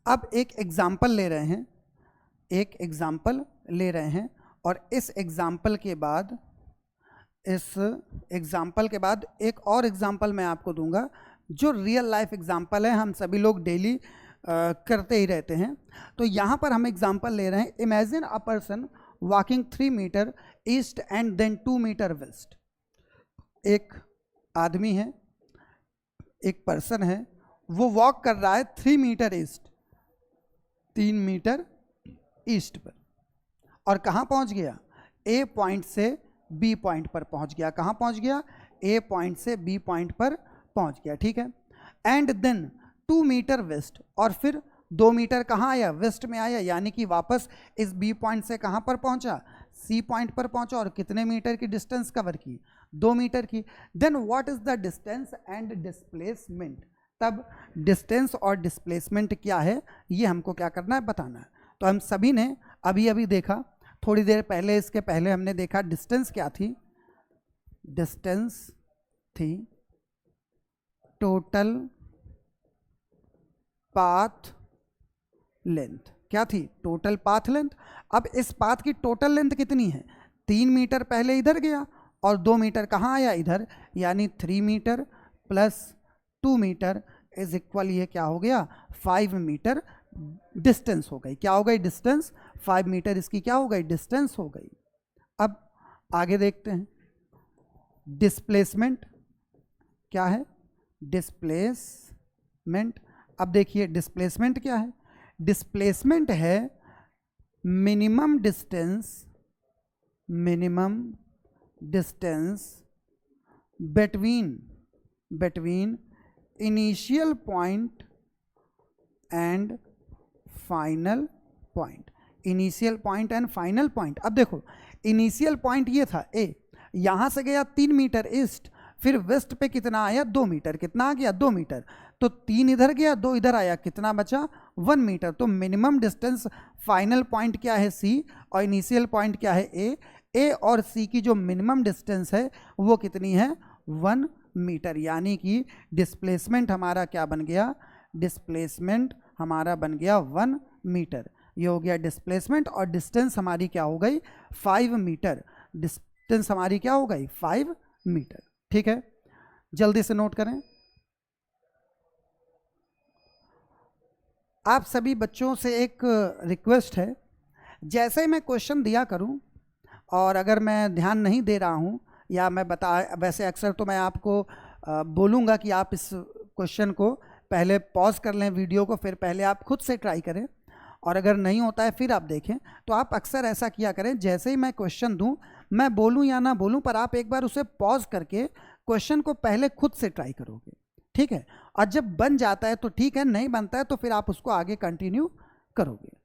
अब एक एग्जाम्पल ले रहे हैं, एक एग्जाम्पल ले रहे हैं, और इस एग्जाम्पल के बाद एक और एग्जाम्पल मैं आपको दूंगा, जो रियल लाइफ एग्जाम्पल है, हम सभी लोग डेली करते ही रहते हैं। तो यहाँ पर हम एग्जाम्पल ले रहे हैं, imagine a person walking 3 metre east and then 2 metre west. एक आदमी है, एक पर्सन है, वो वॉक कर रहा है 3 मीटर ईस्ट, 3 मीटर ईस्ट पर, और कहाँ पहुँच गया? ए पॉइंट से बी पॉइंट पर पहुँच गया। कहाँ पहुँच गया? ए पॉइंट से बी पॉइंट पर पहुँच गया। ठीक है। एंड देन 2 मीटर वेस्ट, और फिर 2 मीटर कहाँ आया? वेस्ट में आया, यानी कि वापस इस बी पॉइंट से कहाँ पर पहुँचा? सी पॉइंट पर पहुँचा, और कितने मीटर की डिस्टेंस कवर की? 2 मीटर की। Then what is the distance and displacement? तब डिस्टेंस और डिस्प्लेसमेंट क्या है, ये हमको क्या करना है? बताना है। तो हम सभी ने अभी अभी देखा, थोड़ी देर पहले, इसके पहले हमने देखा डिस्टेंस क्या थी? डिस्टेंस थी टोटल पाथ लेंथ। क्या थी? Total path length. अब इस पाथ की टोटल लेंथ कितनी है? 3 मीटर पहले इधर गया, और 2 मीटर कहाँ आया? इधर, यानी 3 metre plus 2 metre is equal, ये क्या हो गया? 5 मीटर डिस्टेंस हो गई। क्या हो गई? डिस्टेंस 5 मीटर, इसकी क्या हो गई? डिस्टेंस हो गई। अब आगे देखते हैं, डिस्प्लेसमेंट क्या है? डिस्प्लेसमेंट, अब देखिए डिस्प्लेसमेंट क्या है, डिस्प्लेसमेंट है minimum distance between initial point and final point, initial point and final point. अब देखो इनिशियल पॉइंट ये था ए, यहां से गया 3 मीटर ईस्ट, फिर वेस्ट पे कितना आया 2 मीटर, कितना आ गया 2 मीटर, तो 3 इधर गया 2 इधर आया, कितना बचा 1 मीटर। तो मिनिमम डिस्टेंस फाइनल पॉइंट क्या है सी, और इनिशियल पॉइंट क्या है ए, ए और सी की जो मिनिमम डिस्टेंस है वो कितनी है 1 मीटर। यानी कि डिस्प्लेसमेंट हमारा क्या बन गया, डिस्प्लेसमेंट हमारा बन गया 1 मीटर। ये हो गया डिस्प्लेसमेंट, और डिस्टेंस हमारी क्या हो गई 5 मीटर, डिस्टेंस हमारी क्या हो गई 5 मीटर। ठीक है, जल्दी से नोट करें। आप सभी बच्चों से एक रिक्वेस्ट है, जैसे मैं क्वेश्चन दिया करूं और अगर मैं ध्यान नहीं दे रहा हूं या मैं वैसे अक्सर तो मैं आपको बोलूंगा कि आप इस क्वेश्चन को पहले पॉज कर लें वीडियो को, फिर पहले आप खुद से ट्राई करें, और अगर नहीं होता है फिर आप देखें। तो आप अक्सर ऐसा किया करें, जैसे ही मैं क्वेश्चन दूं, मैं बोलूं या ना बोलूं, पर आप एक बार उसे पॉज करके क्वेश्चन को पहले खुद से ट्राई करोगे, ठीक है। और जब बन जाता है तो ठीक है, नहीं बनता है तो फिर आप उसको आगे कंटिन्यू करोगे।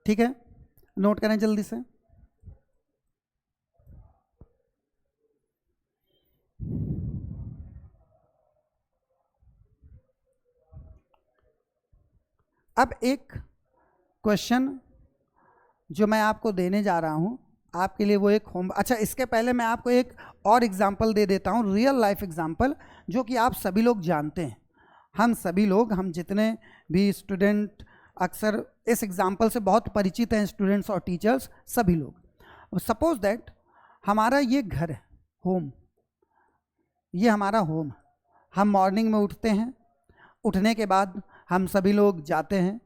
ठीक है, नोट करें जल्दी से। अब एक क्वेश्चन जो मैं आपको देने जा रहा हूं आपके लिए, वो एक होम, अच्छा इसके पहले मैं आपको एक और एग्जांपल दे देता हूं, रियल लाइफ एग्जांपल, जो कि आप सभी लोग जानते हैं। हम सभी लोग, हम जितने भी स्टूडेंट अक्सर इस एग्जांपल से बहुत परिचित हैं, स्टूडेंट्स और टीचर्स सभी लोग। सपोज दैट हमारा ये घर है, होम, ये हमारा होम। हम मॉर्निंग में उठते हैं, उठने के बाद हम सभी लोग जाते हैं,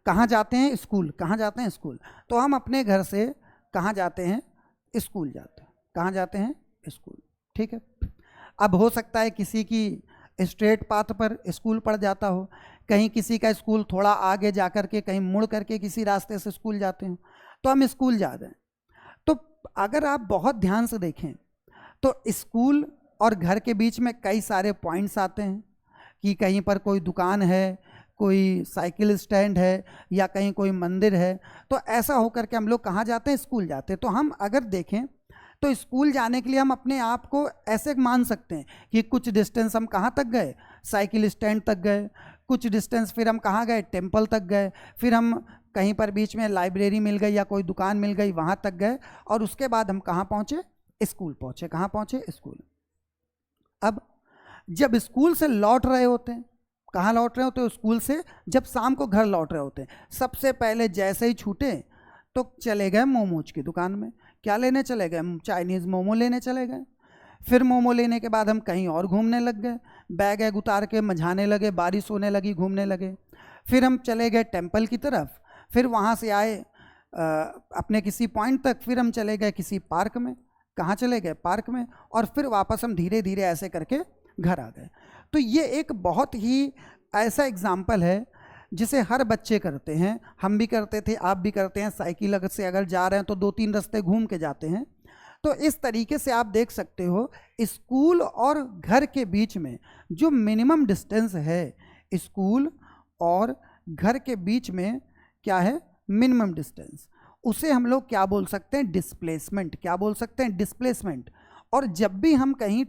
कहाँ जाते हैं स्कूल, कहाँ जाते हैं स्कूल। तो हम अपने घर से कहाँ जाते हैं, स्कूल जाते हैं, कहाँ जाते हैं स्कूल, ठीक है। अब हो सकता है किसी की स्ट्रेट पाथ पर स्कूल पड़ जाता हो, कहीं किसी का स्कूल थोड़ा आगे जा कर के, कहीं मुड़ करके किसी रास्ते से स्कूल जाते हो, तो हम स्कूल जा रहे हैं। तो अगर आप बहुत ध्यान से देखें तो स्कूल और घर के बीच में कई सारे पॉइंट्स आते हैं, कि कहीं पर कोई दुकान है, कोई साइकिल स्टैंड है, या कहीं कोई मंदिर है। तो ऐसा होकर के हम लोग कहाँ जाते हैं, स्कूल जाते हैं। तो हम अगर देखें तो स्कूल जाने के लिए हम अपने आप को ऐसे मान सकते हैं कि कुछ डिस्टेंस हम कहाँ तक गए, साइकिल स्टैंड तक गए, कुछ डिस्टेंस फिर हम कहाँ गए, टेम्पल तक गए, फिर हम कहीं पर बीच में लाइब्रेरी मिल गई या कोई दुकान मिल गई, वहाँ तक गए, और उसके बाद हम कहाँ पहुँचे, स्कूल पहुँचे। कहाँ पहुँचे, स्कूल। अब जब स्कूल से लौट रहे होते हैं, कहाँ लौट रहे होते हैं, स्कूल से जब शाम को घर लौट रहे होते हैं, सबसे पहले जैसे ही छूटे तो चले गए मोमोज की दुकान में। क्या लेने चले गए, चाइनीज़ मोमो लेने चले गए। फिर मोमो लेने के बाद हम कहीं और घूमने लग गए, बैग वैग उतार के मझाने लगे, बारिश होने लगी, घूमने लगे। फिर हम चले गए टेम्पल की तरफ, फिर वहाँ से आए अपने किसी पॉइंट तक, फिर हम चले गए किसी पार्क में, कहाँ चले गए, पार्क में, और फिर वापस हम धीरे धीरे ऐसे करके घर आ गए। तो ये एक बहुत ही ऐसा एग्जाम्पल है जिसे हर बच्चे करते हैं, हम भी करते थे, आप भी करते हैं। साइकिल से अगर जा रहे हैं तो 2-3 रास्ते घूम के जाते हैं। तो इस तरीके से आप देख सकते हो स्कूल और घर के बीच में जो मिनिमम डिस्टेंस है, स्कूल और घर के बीच में क्या है, मिनिमम डिस्टेंस, उसे हम लोग क्या बोल सकते हैं, डिस्प्लेसमेंट। क्या बोल सकते हैं, डिस्प्लेसमेंट। और जब भी हम कहीं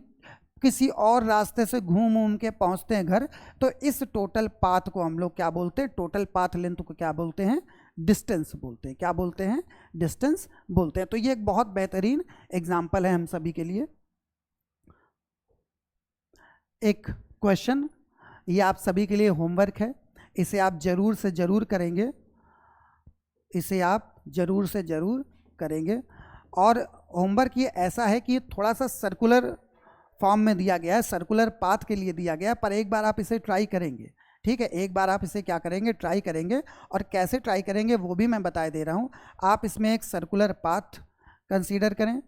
किसी और रास्ते से घूम के पहुंचते हैं घर, तो इस टोटल पाथ को हम लोग क्या बोलते हैं, टोटल पाथ लेंथ को क्या बोलते हैं, डिस्टेंस बोलते हैं। क्या बोलते हैं, डिस्टेंस बोलते हैं। तो ये एक बहुत बेहतरीन एग्जाम्पल है हम सभी के लिए। एक क्वेश्चन, ये आप सभी के लिए होमवर्क है, इसे आप जरूर से जरूर करेंगे, इसे आप जरूर से जरूर करेंगे। और होमवर्क ये ऐसा है कि थोड़ा सा सर्कुलर फॉर्म में दिया गया है, सर्कुलर पाथ के लिए दिया गया है, पर एक बार आप इसे ट्राई करेंगे, ठीक है। एक बार आप इसे क्या करेंगे, ट्राई करेंगे, और कैसे ट्राई करेंगे वो भी मैं बता दे रहा हूँ। आप इसमें एक सर्कुलर पाथ कंसीडर करें,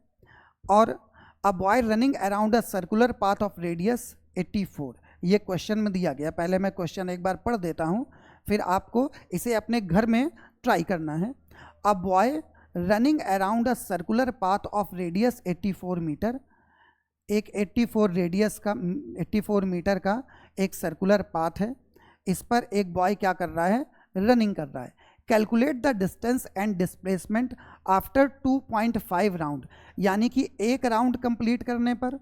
और अ boy running around a circular path of radius 84, ये क्वेश्चन में दिया गया। पहले मैं क्वेश्चन एक बार पढ़ देता हूँ, फिर आपको इसे अपने घर में ट्राई करना है। A boy running around a circular path of radius 84 metre, एक 84 रेडियस का 84 मीटर का एक सर्कुलर पाथ है, इस पर एक बॉय क्या कर रहा है, रनिंग कर रहा है। Calculate the distance and displacement after 2.5 round, यानी कि एक राउंड कंप्लीट करने पर,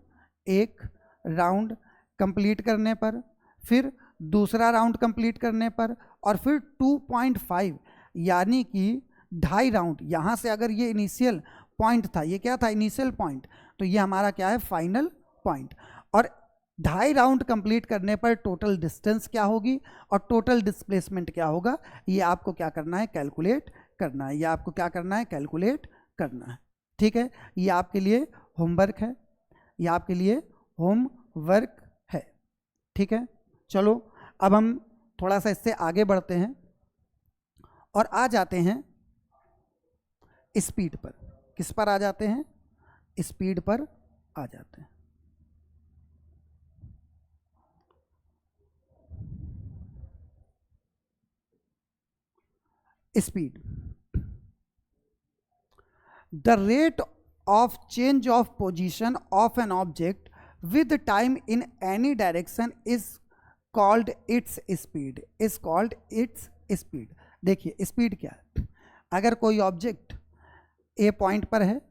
एक राउंड कंप्लीट करने पर, फिर दूसरा राउंड कंप्लीट करने पर, और फिर 2.5 यानी कि 2.5 राउंड। यहाँ से अगर ये इनिशियल पॉइंट था, ये क्या था, इनिशियल पॉइंट, तो ये हमारा क्या है, फाइनल पॉइंट। और 2.5 राउंड कंप्लीट करने पर टोटल डिस्टेंस क्या होगी और टोटल डिस्प्लेसमेंट क्या होगा, ये आपको क्या करना है, कैलकुलेट करना है। ये आपको क्या करना है, कैलकुलेट करना है। ठीक है, ये आपके लिए होमवर्क है, ये आपके लिए होमवर्क है। ठीक है, चलो अब हम थोड़ा सा इससे आगे बढ़ते हैं और आ जाते हैं स्पीड पर। किस पर आ जाते हैं, स्पीड पर आ जाते हैं। Speed, the rate of change of position of an object with time in any direction is called its speed, is called its speed. देखिए स्पीड क्या है, अगर कोई ऑब्जेक्ट ए पॉइंट पर है,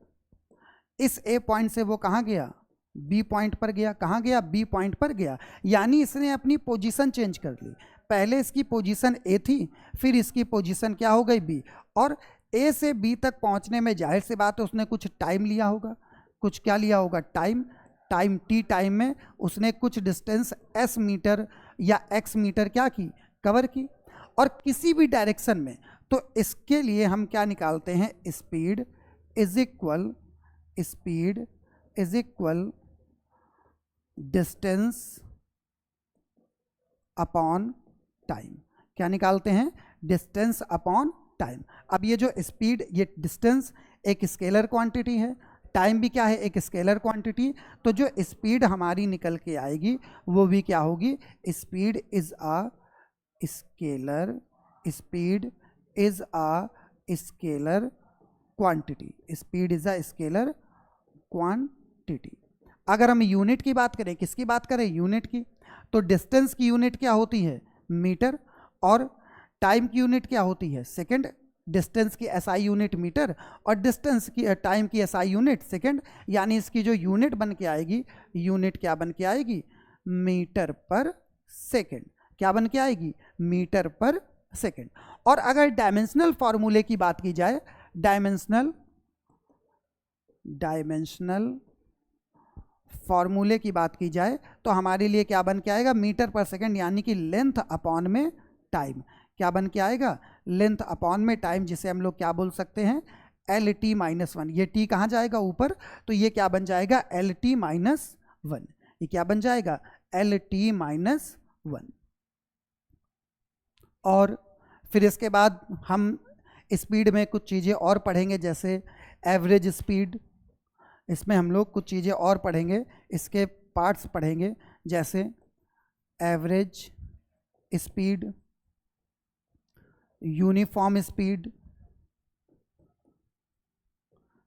इस ए पॉइंट से वो कहाँ गया, बी पॉइंट पर गया, कहाँ गया, बी पॉइंट पर गया, यानी इसने अपनी पोजीशन चेंज कर ली। पहले इसकी पोजीशन ए थी, फिर इसकी पोजीशन क्या हो गई, बी, और ए से बी तक पहुंचने में जाहिर सी बात है उसने कुछ टाइम लिया होगा, कुछ क्या लिया होगा, टाइम। टाइम टी टाइम में उसने कुछ डिस्टेंस एस मीटर या एक्स मीटर क्या की, कवर की, और किसी भी डायरेक्शन में। तो इसके लिए हम क्या निकालते हैं, speed is equal, speed is equal distance upon time. क्या निकालते हैं, डिस्टेंस अपॉन टाइम। अब ये जो स्पीड, ये डिस्टेंस एक स्केलर क्वांटिटी है, टाइम भी क्या है, एक स्केलर क्वांटिटी। तो जो स्पीड हमारी निकल के आएगी वो भी क्या होगी, speed is a scalar, speed is a scalar quantity, speed is a scalar quantity. अगर हम यूनिट की बात करें, किसकी बात करें, यूनिट की, तो डिस्टेंस की यूनिट क्या होती है, मीटर, और टाइम की यूनिट क्या होती है, सेकंड। डिस्टेंस की एसआई यूनिट मीटर और डिस्टेंस की टाइम की एसआई यूनिट सेकंड, यानी इसकी जो यूनिट बन के आएगी, यूनिट क्या बन के आएगी, मीटर पर सेकंड। क्या बन के आएगी, मीटर पर सेकंड। और अगर डायमेंशनल फॉर्मूले की बात की जाए, डायमेंशनल फॉर्मूले की बात की जाए तो हमारे लिए क्या बन के आएगा, मीटर पर सेकंड, यानी कि लेंथ अपॉन में टाइम। क्या बन के आएगा, लेंथ अपॉन में टाइम, जिसे हम लोग क्या बोल सकते हैं, एल टी माइनस वन। ये टी कहाँ जाएगा, ऊपर, तो ये क्या बन जाएगा, एल टी माइनस वन। ये क्या बन जाएगा, एल टी माइनस वन। और फिर इसके बाद हम स्पीड में कुछ चीज़ें और पढ़ेंगे, जैसे एवरेज स्पीड। इसमें हम लोग कुछ चीज़ें और पढ़ेंगे, इसके पार्ट्स पढ़ेंगे, जैसे average speed, uniform speed,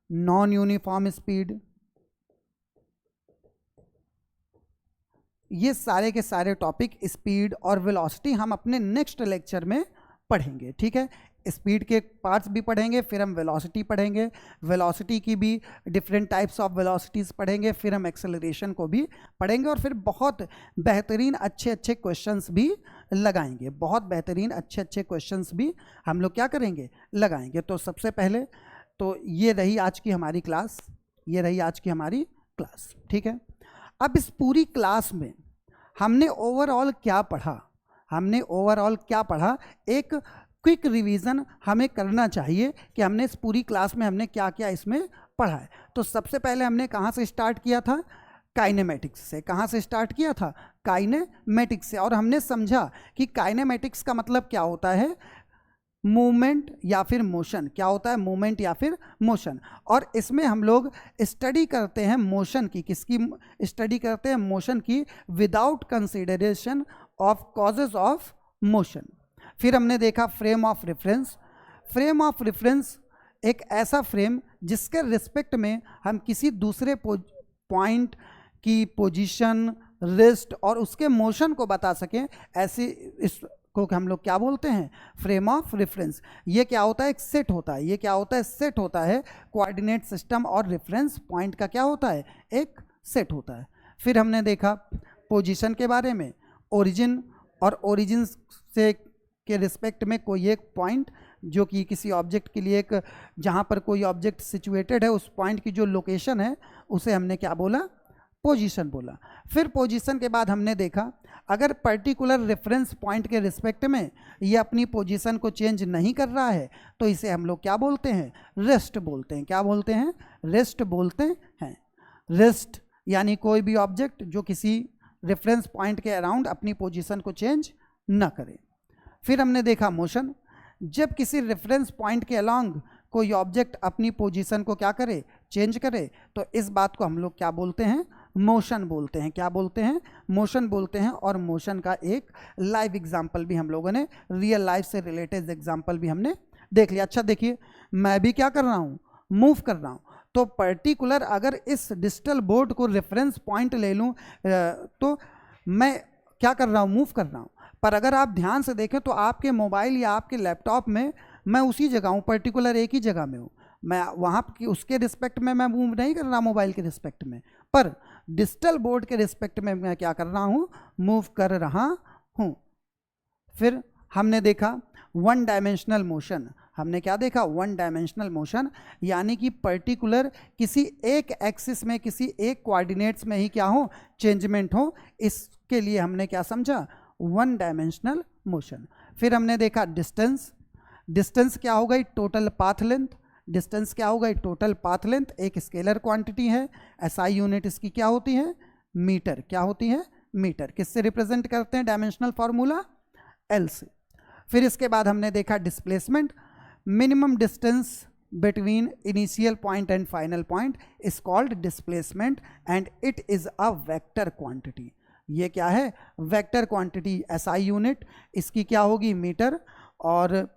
non uniform speed. ये सारे के सारे टॉपिक स्पीड और वेलोसिटी हम अपने नेक्स्ट लेक्चर में पढ़ेंगे। ठीक है, स्पीड के पार्ट्स भी पढ़ेंगे, फिर हम वेलोसिटी पढ़ेंगे, वेलोसिटी की भी डिफरेंट टाइप्स ऑफ वेलोसिटीज़ पढ़ेंगे, फिर हम एक्सेलरेशन को भी पढ़ेंगे, और फिर बहुत बेहतरीन अच्छे अच्छे क्वेश्चंस भी लगाएंगे, बहुत बेहतरीन अच्छे अच्छे क्वेश्चंस भी हम लोग क्या करेंगे, लगाएंगे। तो सबसे पहले तो ये रही आज की हमारी क्लास, ये रही आज की हमारी क्लास। ठीक है, अब इस पूरी क्लास में हमने ओवरऑल क्या पढ़ा, हमने ओवरऑल क्या पढ़ा, एक क्विक रिवीजन हमें करना चाहिए कि हमने इस पूरी क्लास में हमने क्या क्या इसमें पढ़ा है। तो सबसे पहले हमने कहाँ से स्टार्ट किया था, काइनेमेटिक्स से। कहाँ से स्टार्ट किया था, काइनेमेटिक्स से। और हमने समझा कि काइनेमेटिक्स का मतलब क्या होता है, मूवमेंट या फिर मोशन। क्या होता है? मूवमेंट या फिर मोशन। और इसमें हम लोग स्टडी करते हैं मोशन की। किसकी स्टडी करते हैं? मोशन की, without consideration of causes of motion. फिर हमने देखा frame of reference. Frame of reference एक ऐसा फ्रेम जिसके रिस्पेक्ट में हम किसी दूसरे पॉइंट की पोजीशन, रेस्ट और उसके मोशन को बता सकें, ऐसे इसको हम लोग क्या बोलते हैं? Frame of reference. ये क्या होता है? एक सेट होता है। ये क्या होता है? सेट होता है। कोऑर्डिनेट सिस्टम और रेफरेंस पॉइंट का क्या होता है? एक सेट होता है। फिर हमने देखा पोजीशन के बारे में, ओरिजिन और ओरिजिन से के रिस्पेक्ट में कोई एक पॉइंट जो कि किसी ऑब्जेक्ट के लिए एक, जहाँ पर कोई ऑब्जेक्ट सिचुएटेड है, उस पॉइंट की जो लोकेशन है उसे हमने क्या बोला? पोजीशन बोला। फिर पोजीशन के बाद हमने देखा अगर पर्टिकुलर रेफरेंस पॉइंट के रिस्पेक्ट में ये अपनी पोजीशन को चेंज नहीं कर रहा है तो इसे हम लोग क्या बोलते हैं? रेस्ट बोलते हैं। क्या बोलते हैं? रेस्ट बोलते हैं। रेस्ट यानी कोई भी ऑब्जेक्ट जो किसी रेफरेंस पॉइंट के अराउंड अपनी पोजीशन को चेंज न करे। फिर हमने देखा मोशन। जब किसी रेफरेंस पॉइंट के अलोंग कोई ऑब्जेक्ट अपनी पोजीशन को क्या करे? चेंज करे, तो इस बात को हम लोग क्या बोलते हैं? मोशन बोलते हैं। क्या बोलते हैं? मोशन बोलते हैं। और मोशन का एक लाइव एग्जांपल भी हम लोगों ने, रियल लाइफ से रिलेटेड एग्जांपल भी हमने देख लिया। अच्छा देखिए, मैं भी क्या कर रहा हूँ? मूव कर रहा हूँ। तो पर्टिकुलर अगर इस डिजिटल बोर्ड को रेफरेंस पॉइंट ले लूँ तो मैं क्या कर रहा हूँ? मूव कर रहा हूँ। पर अगर आप ध्यान से देखें तो आपके मोबाइल या आपके लैपटॉप में मैं उसी जगह हूँ, पर्टिकुलर एक ही जगह में हूँ। मैं वहाँ की उसके रिस्पेक्ट में मैं मूव नहीं कर रहा मोबाइल के रिस्पेक्ट में, पर डिजिटल बोर्ड के रिस्पेक्ट में मैं क्या कर रहा हूँ? मूव कर रहा हूँ। फिर हमने देखा वन डायमेंशनल मोशन। हमने क्या देखा? वन डायमेंशनल मोशन, यानी कि पर्टिकुलर किसी एक एक्सिस में, किसी एक कोऑर्डिनेट्स में ही क्या हो? चेंजमेंट हो। इसके लिए हमने क्या समझा? One dimensional motion. फिर हमने देखा डिस्टेंस। डिस्टेंस क्या होगा? Total path length. डिस्टेंस क्या होगा? टोटल पाथ लेंथ एक स्केलर क्वांटिटी है। एसआई यूनिट इसकी क्या होती है? मीटर। क्या होती है? मीटर। किससे रिप्रेजेंट करते हैं डायमेंशनल फॉर्मूला? एल से। फिर इसके बाद हमने देखा displacement. Minimum distance between initial point and final point is called displacement and it is a vector quantity. ये क्या है? Vector quantity. एसआई यूनिट इसकी क्या होगी? मीटर। और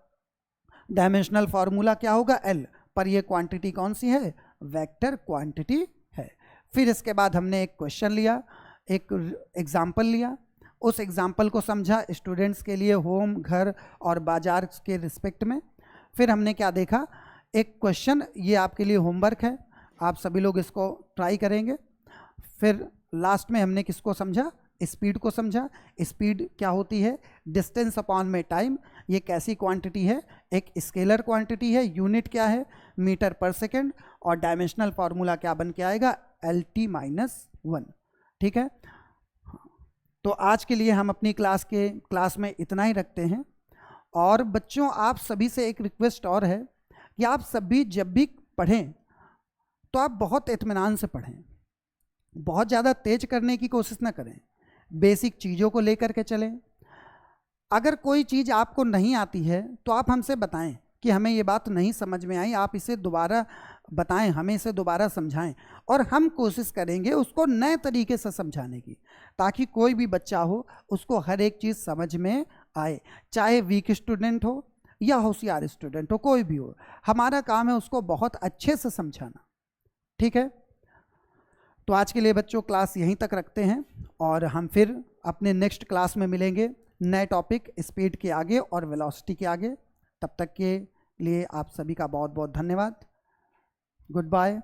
डायमेंशनल फॉर्मूला क्या होगा? एल। पर ये क्वांटिटी कौन सी है? वेक्टर क्वांटिटी है। फिर इसके बाद हमने एक क्वेश्चन लिया, एक एग्जाम्पल लिया, उस एग्जाम्पल को समझा स्टूडेंट्स के लिए होम, घर और बाजार के रिस्पेक्ट में। फिर हमने क्या देखा? एक क्वेश्चन, ये आपके लिए होमवर्क है, आप सभी लोग इसको ट्राई करेंगे। फिर लास्ट में हमने किसको समझा? स्पीड को समझा। स्पीड क्या होती है? डिस्टेंस अपॉन में टाइम। ये कैसी क्वांटिटी है? एक स्केलर क्वांटिटी है। यूनिट क्या है? मीटर पर सेकेंड। और डायमेंशनल फार्मूला क्या बन के आएगा? LT-1। ठीक है, तो आज के लिए हम अपनी क्लास में इतना ही रखते हैं। और बच्चों, आप सभी से एक रिक्वेस्ट और है कि आप सभी जब भी पढ़ें तो आप बहुत इत्मीनान से पढ़ें, बहुत ज़्यादा तेज करने की कोशिश ना करें, बेसिक चीज़ों को लेकर के चलें। अगर कोई चीज़ आपको नहीं आती है तो आप हमसे बताएं कि हमें ये बात नहीं समझ में आई, आप इसे दोबारा बताएं, हमें इसे दोबारा समझाएं, और हम कोशिश करेंगे उसको नए तरीके से समझाने की, ताकि कोई भी बच्चा हो उसको हर एक चीज़ समझ में आए, चाहे वीक स्टूडेंट हो या होशियार स्टूडेंट हो, कोई भी हो। हमारा काम है उसको बहुत अच्छे से समझाना। ठीक है, तो आज के लिए बच्चों क्लास यहीं तक रखते हैं और हम फिर अपने नेक्स्ट क्लास में मिलेंगे नए टॉपिक स्पीड के आगे और वेलोसिटी के आगे। तब तक के लिए आप सभी का बहुत बहुत धन्यवाद। Good bye.